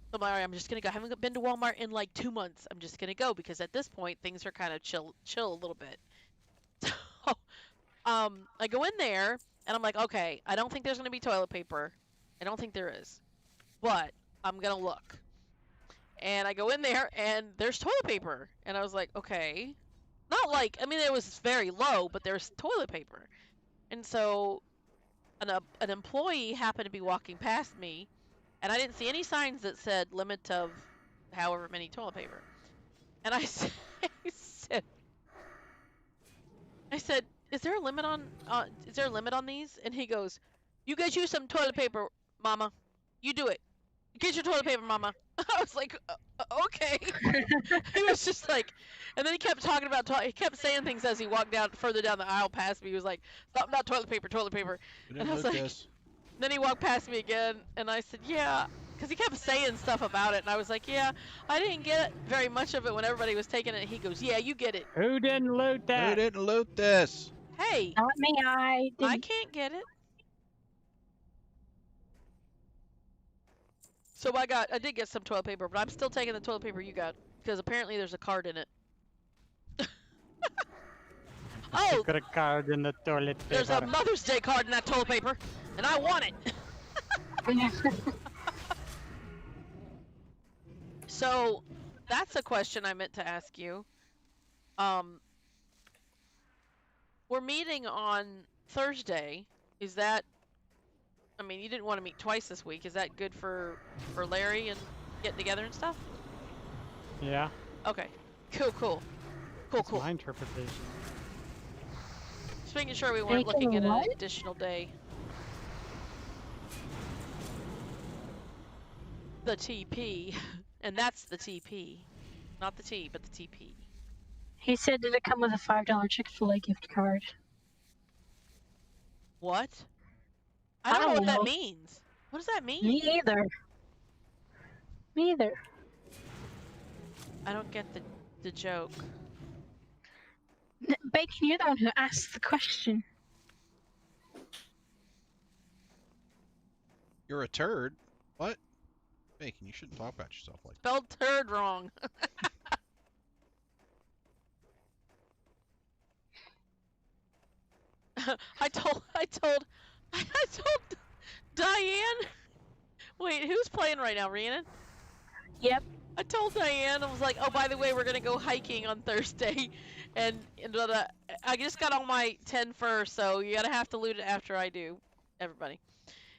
so I'm like, all right, I'm just gonna go. I haven't been to Walmart in like 2 months. I'm just gonna go because at this point things are kind of chill a little bit. So I go in there and I'm like, okay, I don't think there's gonna be toilet paper. I don't think there is, but I'm gonna look. And I go in there and there's toilet paper, and I was like, okay. Not like, I mean, it was very low, but there's toilet paper. And so an employee happened to be walking past me, and I didn't see any signs that said limit of however many toilet paper. And I said, is there a limit on these? And he goes, you get you some toilet paper, mama. You do it. Get your toilet paper, mama. I was like, okay. He was just like, and then he kept talking about, he kept saying things as he walked further down the aisle past me. He was like, something about toilet paper. And I was like, then he walked past me again, and I said, yeah, because he kept saying stuff about it, and I was like, yeah, I didn't get very much of it when everybody was taking it. He goes, yeah, you get it. Who didn't loot that? Who didn't loot this? Hey, Not me. I I didn't. can't get it. So I did get some toilet paper, but I'm still taking the toilet paper you got, because apparently there's a card in it. Oh, Got a card in the toilet paper. there's a Mother's Day card in that toilet paper, and I want it. So, that's a question I meant to ask you. We're meeting on Thursday. Is that, I mean, you didn't want to meet twice this week. Is that good for Larry and getting together and stuff? Yeah. Okay. Cool. That's my interpretation. Just making sure we weren't looking at an additional day. The TP. And that's the TP. Not the T, but the TP. He said, did it come with a $5 Chick-fil-A gift card? What? I don't know what that means. What does that mean? Me either. I don't get the joke. Bacon, you're the one who asked the question. You're a turd. What? Bacon, you shouldn't talk about yourself like that. Spelled turd wrong. I told Diane. Wait, who's playing right now, Rhiannon? Yep. I told Diane, I was like, oh, by the way, we're gonna go hiking on Thursday, and I just got all my 10 fur, so you're gonna have to loot it after I do, everybody.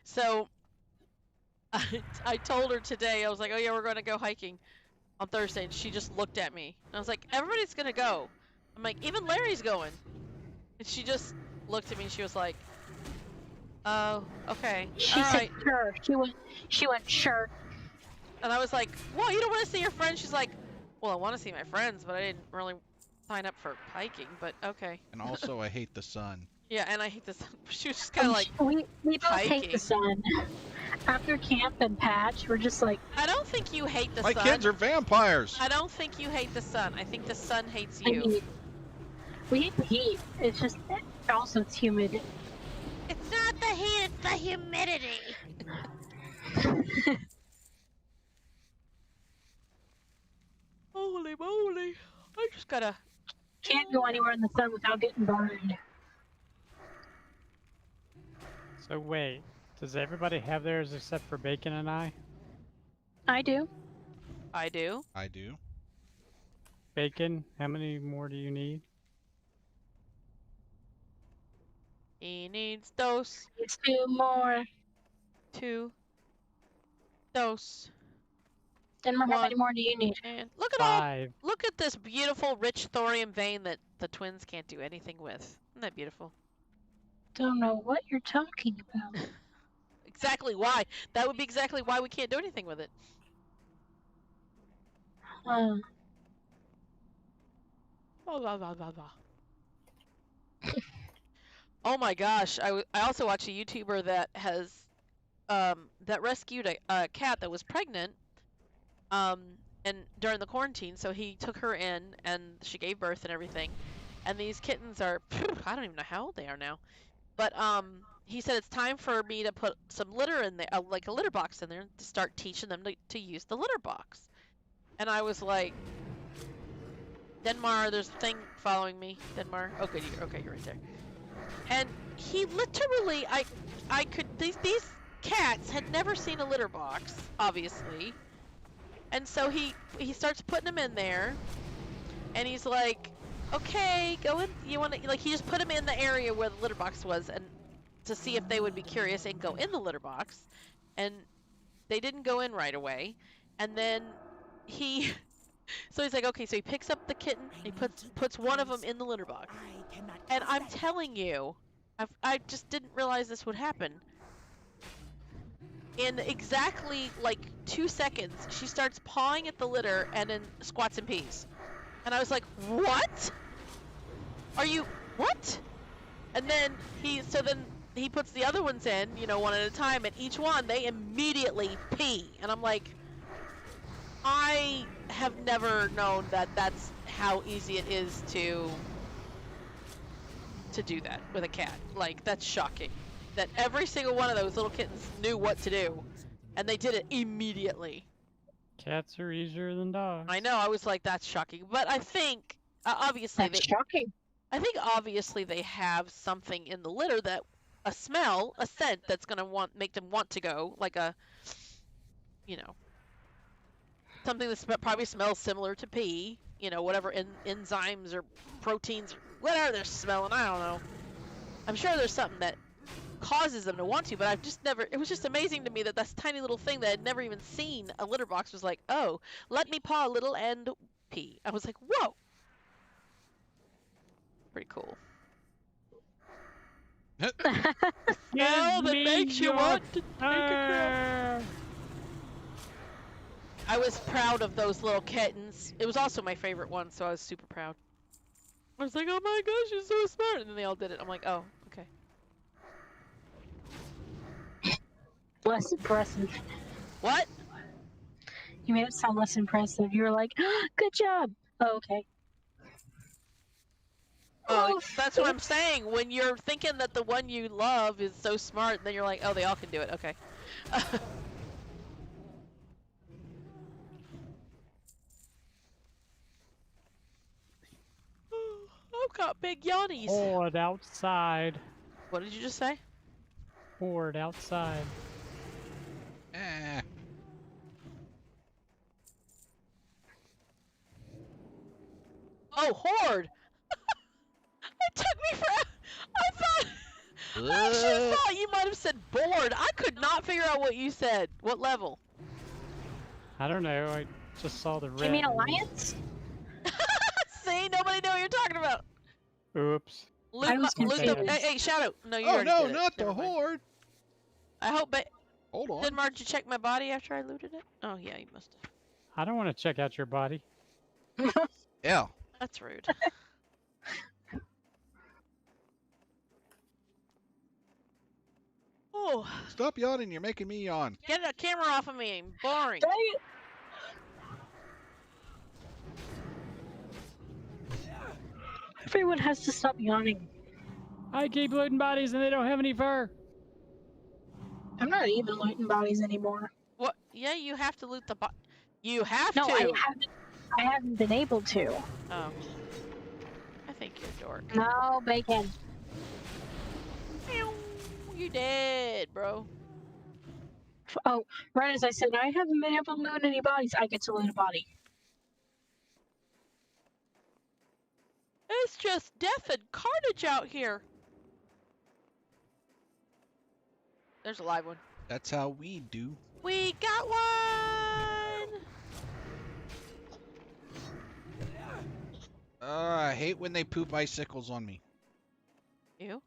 So I told her today, I was like, oh yeah, we're gonna go hiking on Thursday, and she just looked at me. And I was like, everybody's gonna go. I'm like, even Larry's going. And she just looked at me and she was like, oh, okay. She said sure. She went sure. And I was like, well, you don't want to see your friends? She's like, well, I want to see my friends, but I didn't really sign up for hiking, but okay. And also, I hate the sun. Yeah, and I hate the sun. She was just kind of like, we both hiking. hate the sun. After camp and patch, we're just like, I don't think you hate the My sun. kids are vampires. I don't think you hate the sun. I think the sun hates I you. mean, we hate the heat. It's just, also it's humid. It's not the heat, it's the humidity. Holy moly. I just gotta... Can't go anywhere in the sun without getting burned. So wait, does everybody have theirs except for Bacon and I? I do. I do. I do. Bacon, how many more do you need? He needs dose. It's 2 more. 2 dose. Denmark, how One. many more do you need? And look at 5. look at this beautiful rich thorium vein that the twins can't do anything with. Isn't that beautiful? Don't know what you're talking about. Exactly why. That would be exactly why we can't do anything with it. Uh, Blah, blah, blah, blah, blah. Oh my gosh! I also watched a YouTuber that has that rescued a cat that was pregnant and during the quarantine. So he took her in and she gave birth and everything. And these kittens are I don't even know how old they are now. But he said it's time for me to put some litter in there, like a litter box in there, to start teaching them to use the litter box. And I was like, Dinmar, there's a thing following me. Dinmar, oh good, you're right there. And he literally, I could, these cats had never seen a litter box, obviously. And so he starts putting them in there, and he's like, okay, go in, you want to, like, he just put them in the area where the litter box was, and to see if they would be curious and go in the litter box. And they didn't go in right away. And then so he's like, okay, so he picks up the kitten, he puts one of them in the litter box. And I'm telling you, I just didn't realize this would happen. In exactly like 2 seconds, she starts pawing at the litter and then squats and pees. And I was like, what? Are you, what? And then he puts the other ones in, you know, one at a time, and each one, they immediately pee. And I'm like, I have never known that that's how easy it is to do that with a cat. Like, that's shocking. That every single one of those little kittens knew what to do, and they did it immediately. Cats are easier than dogs. I know, I was like, that's shocking. But I think, obviously, that's shocking. I think obviously they have something in the litter that, a smell, a scent that's gonna make them want to go, like a, you know, something that probably smells similar to pee, you know, whatever enzymes or proteins, or whatever they're smelling, I don't know. I'm sure there's something that causes them to want to, but I've just never, it was just amazing to me that this tiny little thing that I'd never even seen a litter box was like, oh, let me paw a little and pee. I was like, whoa. Pretty cool. Smell that makes you want to take a crap. I was proud of those little kittens. It was also my favorite one, so I was super proud. I was like, oh my gosh, you're so smart. And then they all did it. I'm like, oh, okay. Less impressive. What? You made it sound less impressive. You were like, good job. Oh, okay. Oh, that's what I'm saying. When you're thinking that the one you love is so smart, then you're like, oh, they all can do it. Okay. I've got big yawnies. Horde outside. What did you just say? Horde outside. Eh. Oh, horde! It took me for. I actually thought you might have said bored. I could not figure out what you said. What level? I don't know. I just saw the red. You mean alliance? See, nobody knew what you're talking about. Oops. Loot, I was confused. hey, Shadow. No, you Oh already no, did it. not the Never mind. horde. I hope. Hold on. Dinmar, did you check my body after I looted it? Oh yeah, you must have. I don't want to check out your body. Yeah. That's rude. Oh, Stop yawning. You're making me yawn. get the camera off of me. I'm boring. Dang it. Everyone has to stop yawning. I keep looting bodies and they don't have any fur. I'm not even looting bodies anymore. What? Yeah, you have to loot the You have No, to. I haven't been able to. Oh. I think you're a dork. No, Bacon. You dead, bro. Oh, right as I said, I haven't been able to loot any bodies. I get to loot a body. It's just death and carnage out here. There's a live one. That's how we do. We got one! hate when they poop icicles on me. You?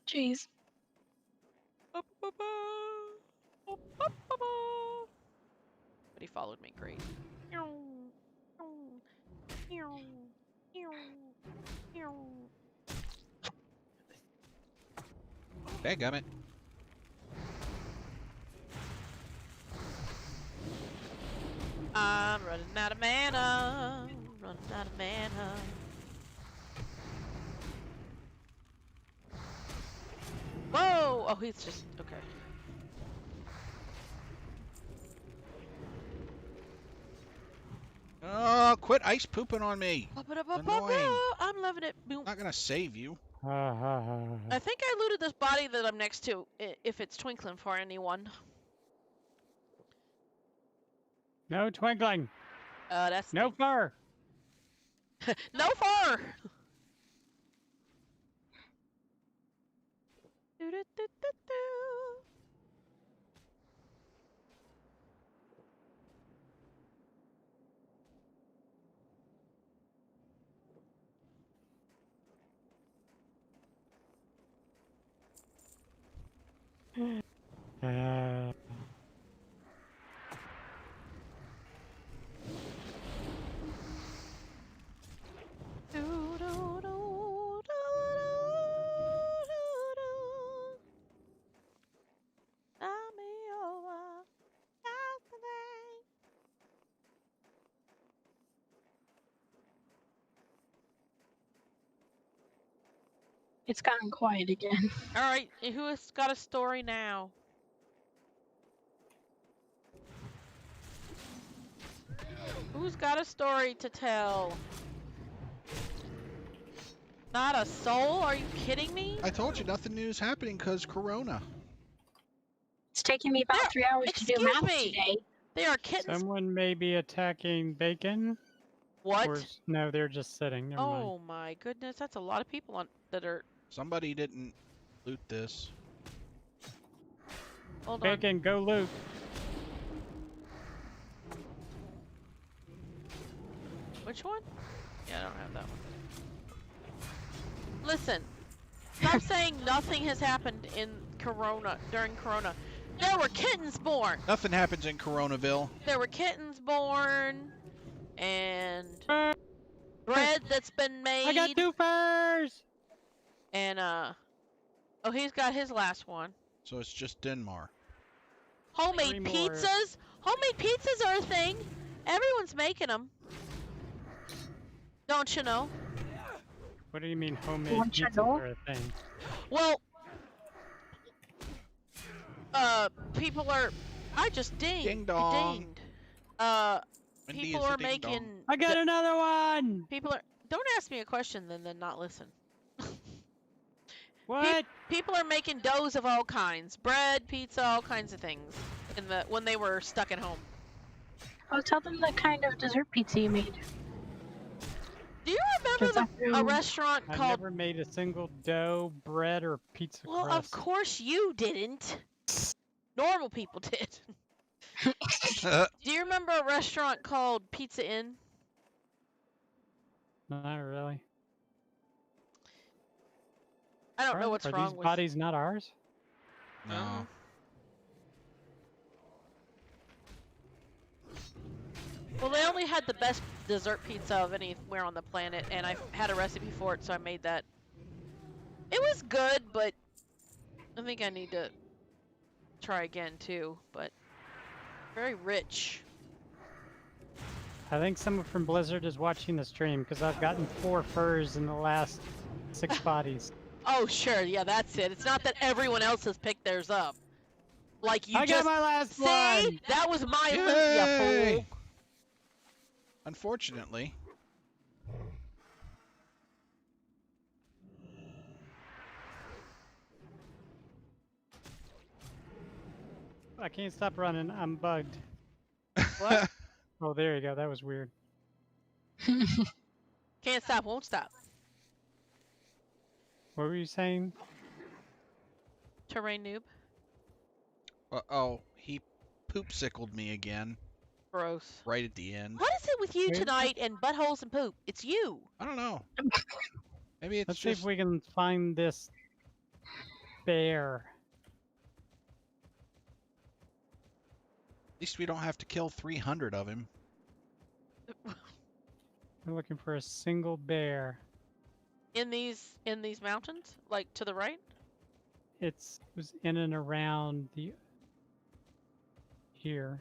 Jeez. But he followed me. Great. Dadgummit. I'm running out of mana. Running out of mana. Whoa! Oh, he's just okay. Oh, quit ice pooping on me. Annoying. I'm loving it. Boom. Not gonna save you. I think I looted this body that I'm next to. If it's twinkling for anyone. No twinkling. That's No fur. no fur. It's gotten quiet again. All right, who's got a story now? Who's got a story to tell? Not a soul? Are you kidding me? I told you nothing new is happening because Corona. It's taking me about 3 hours to do Excuse math me. today. They are kittens. Someone may be attacking Bacon. What? Or, no, they're just sitting. Never mind. Oh my goodness, that's a lot of people on that are. Somebody didn't loot this. Hold Bacon, go loot. on. Which one? Yeah, I don't have that one. Listen, stop saying nothing has happened in Corona during Corona. There were kittens born. Nothing happens in Coronaville. There were kittens born, and bread that's been made. I got 2 furs. And oh, he's got his last one. So it's just Dinmar. Homemade 3 more. pizzas. Homemade pizzas are a thing. Everyone's making them. Don't you know? What do you mean homemade Don't you pizzas know? are a thing? Well, people are. I just dinged. Ding I dong. dinged. Wendy People is a are ding dong. making. I got another one. People are. Don't ask me a question, then not listen. What? People are making doughs of all kinds, bread, pizza, all kinds of things. When they were stuck at home. Oh, tell them the kind of dessert pizza you made. Do you remember a restaurant I called? never made a single dough, bread, or pizza Well, crust. of course you didn't. Normal people did. Do you remember a restaurant called Pizza Inn? Not really. I don't know what's Are wrong these with. bodies not ours? No. Well, they only had the best dessert pizza of anywhere on the planet, and I had a recipe for it, so I made that. It was good, but I think I need to try again too. But very rich. I think someone from Blizzard is watching the stream because I've gotten 4 furs in the last 6 bodies. Oh, sure, yeah, that's it. It's not that everyone else has picked theirs up. Like you I just got my last see, one. that was my loot, Yay! you fool. Unfortunately. I can't stop running. I'm bugged. What? Oh, there you go. That was weird. Can't stop, won't stop. What were you saying? Terrainoob. Uh-oh. He poop-sickled me again. Gross. right at the end. What is it with you Wait. tonight and buttholes and poop? It's you. I don't know. Maybe it's Let's see just if we can find this bear. at least we don't have to kill 300 of him. We're looking for a single bear. In these mountains, like to the right. It was in and around the here.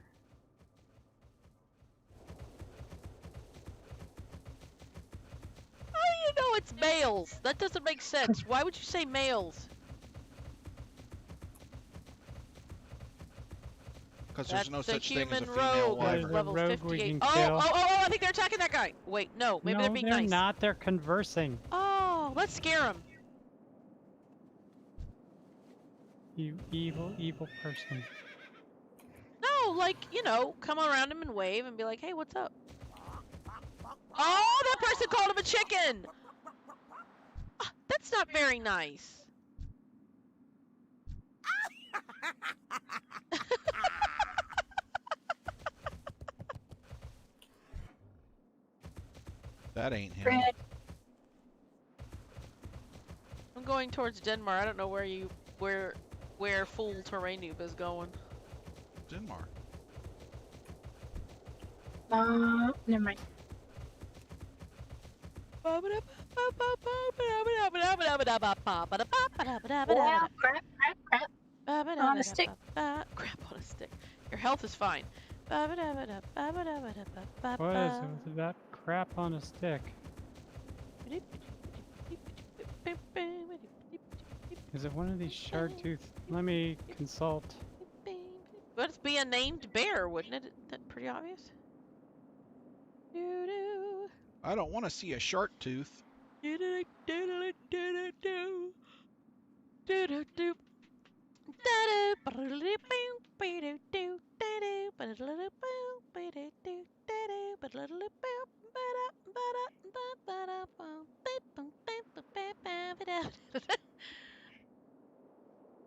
How do you know it's males? That doesn't make sense. Why would you say males? Because there's no That's a such thing as a human female rogue. There's wyvern. a Level rogue we 58. can Oh, kill. I think they're attacking that guy. Wait, no, maybe no, they're being they're nice. not. They're conversing. Oh, let's scare them. You evil, evil person. No, like, you know, come around him and wave and be like, hey, what's up? Oh, that person called him a chicken! Ah, that's not very nice. That ain't him. Red. I'm going towards Dinmar. I don't know where full Terrainoob is going. Dinmar. Never mind. Wow, crap. On a stick. Crap on a stick. Your health is fine. What is it with that crap on a stick? Is it one of these shard tooth? Let me consult. But it's be a named bear, wouldn't it? That pretty obvious. Doo-doo. I don't want to see a shark tooth. Do-do-do, do-do-do, do-do-do. Do-do-do. Da-do, ba-da-da-boo, ba-do-do, da-do, ba-da-da-da-boo, ba-do-do, da-do, ba-da-da-da-boo, ba-da-ba-da-ba-ba-da-bum, ba-bum, ba-ba-ba-ba-da-da-da.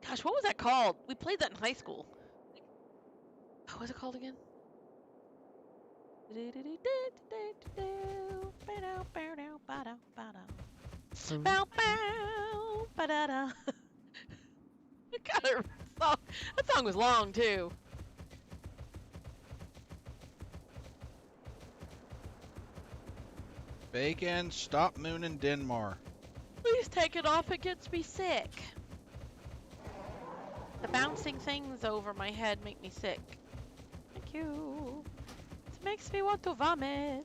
Gosh, what was that called? We played that in high school. What was it called again? Bow bow ba-da-da. God, that song was long too. Bacon, stop mooning Dinmar. Please take it off, it gets me sick. The bouncing things over my head make me sick. Thank you. It makes me want to vomit.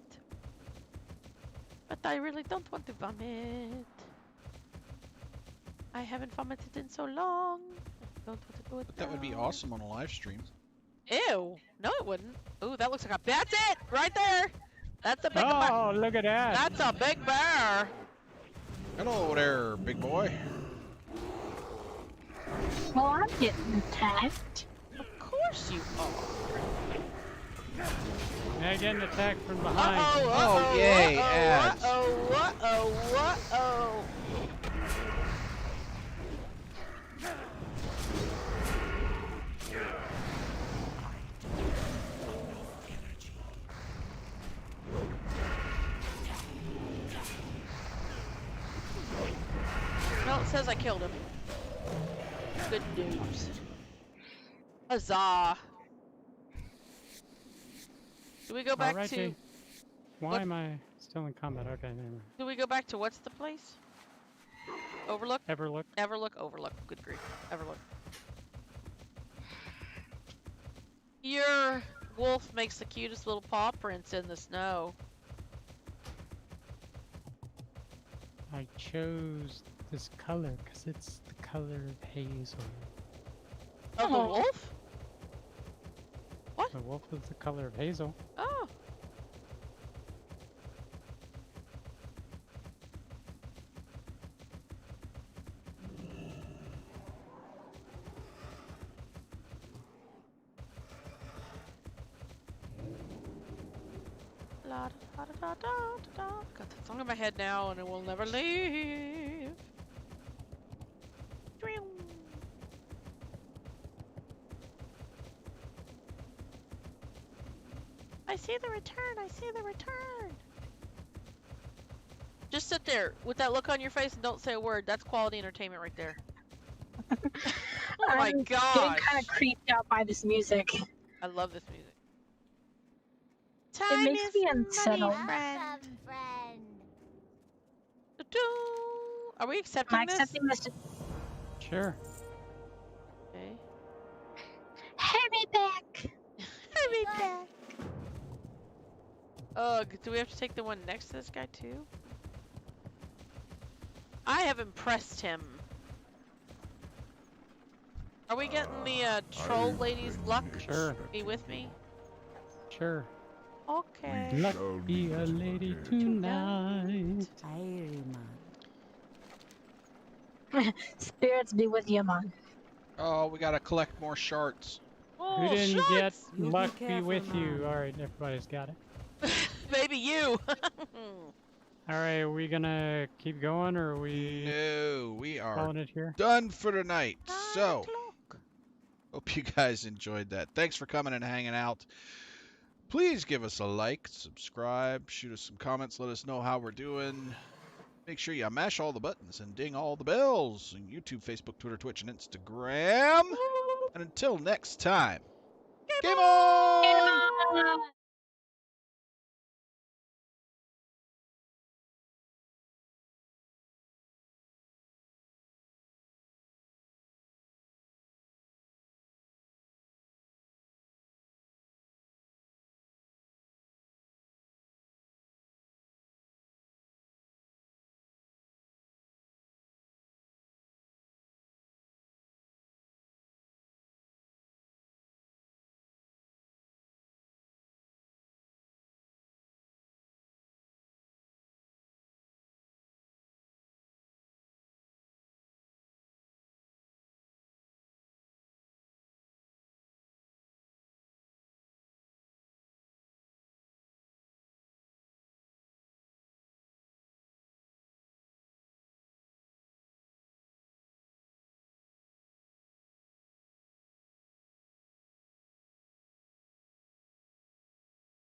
But I really don't want to vomit. I haven't vomited in so long. I don't want to do it But that would be now. awesome on a live stream. Ew. No, it wouldn't. Ooh, that looks like a... That's it! Right there! That's a big bear. Oh, look at that! That's a big bear. Hello there, big boy. Well, I'm getting attacked. Of course you are. Now getting attacked from behind. Oh, yay, ads. Uh-oh. No, it says I killed him. Good news. Huzzah. Do we go back to... Alrighty. Why what- am I still in combat? Okay, never mind. Do we go back to what's the place? Overlook? Everlook. Overlook. Good grief. Overlook. Your wolf makes the cutest little paw prints in the snow. I chose this color because it's the color of hazel. Of the Oh. wolf? What? The wolf is the color of hazel. Oh. La da da da da da da. Got that song in my head now, and it will never leave. Dream. I see the return. I see the return. Just sit there with that look on your face and don't say a word. That's quality entertainment right there. Oh my I'm gosh. getting kind of creeped out by this music. I love this music. It Time makes is me money, unsettled. friend. Awesome friend. Doo-doo. Are we Am accepting I this? accepting this? Sure. Okay. Hurry back! Hurry back. Ugh, do we have to take the one next to this guy too? I have impressed him. Are we getting the troll lady's luck? Sure. Be with me? Sure. Okay. Luck be a lady tonight. Spirits be with you, man. Oh, we gotta collect more shards. Oh, Who didn't get shucks! You be luck be careful, with you? man. Alright, everybody's got it. Maybe you. Alright, are we gonna keep going or are we No, we are calling it here? done for tonight. 9 So, o'clock. hope you guys enjoyed that. Thanks for coming and hanging out. Please give us a like, subscribe, shoot us some comments, let us know how we're doing. Make sure you mash all the buttons and ding all the bells on YouTube, Facebook, Twitter, Twitch, and Instagram. And until next time, game on!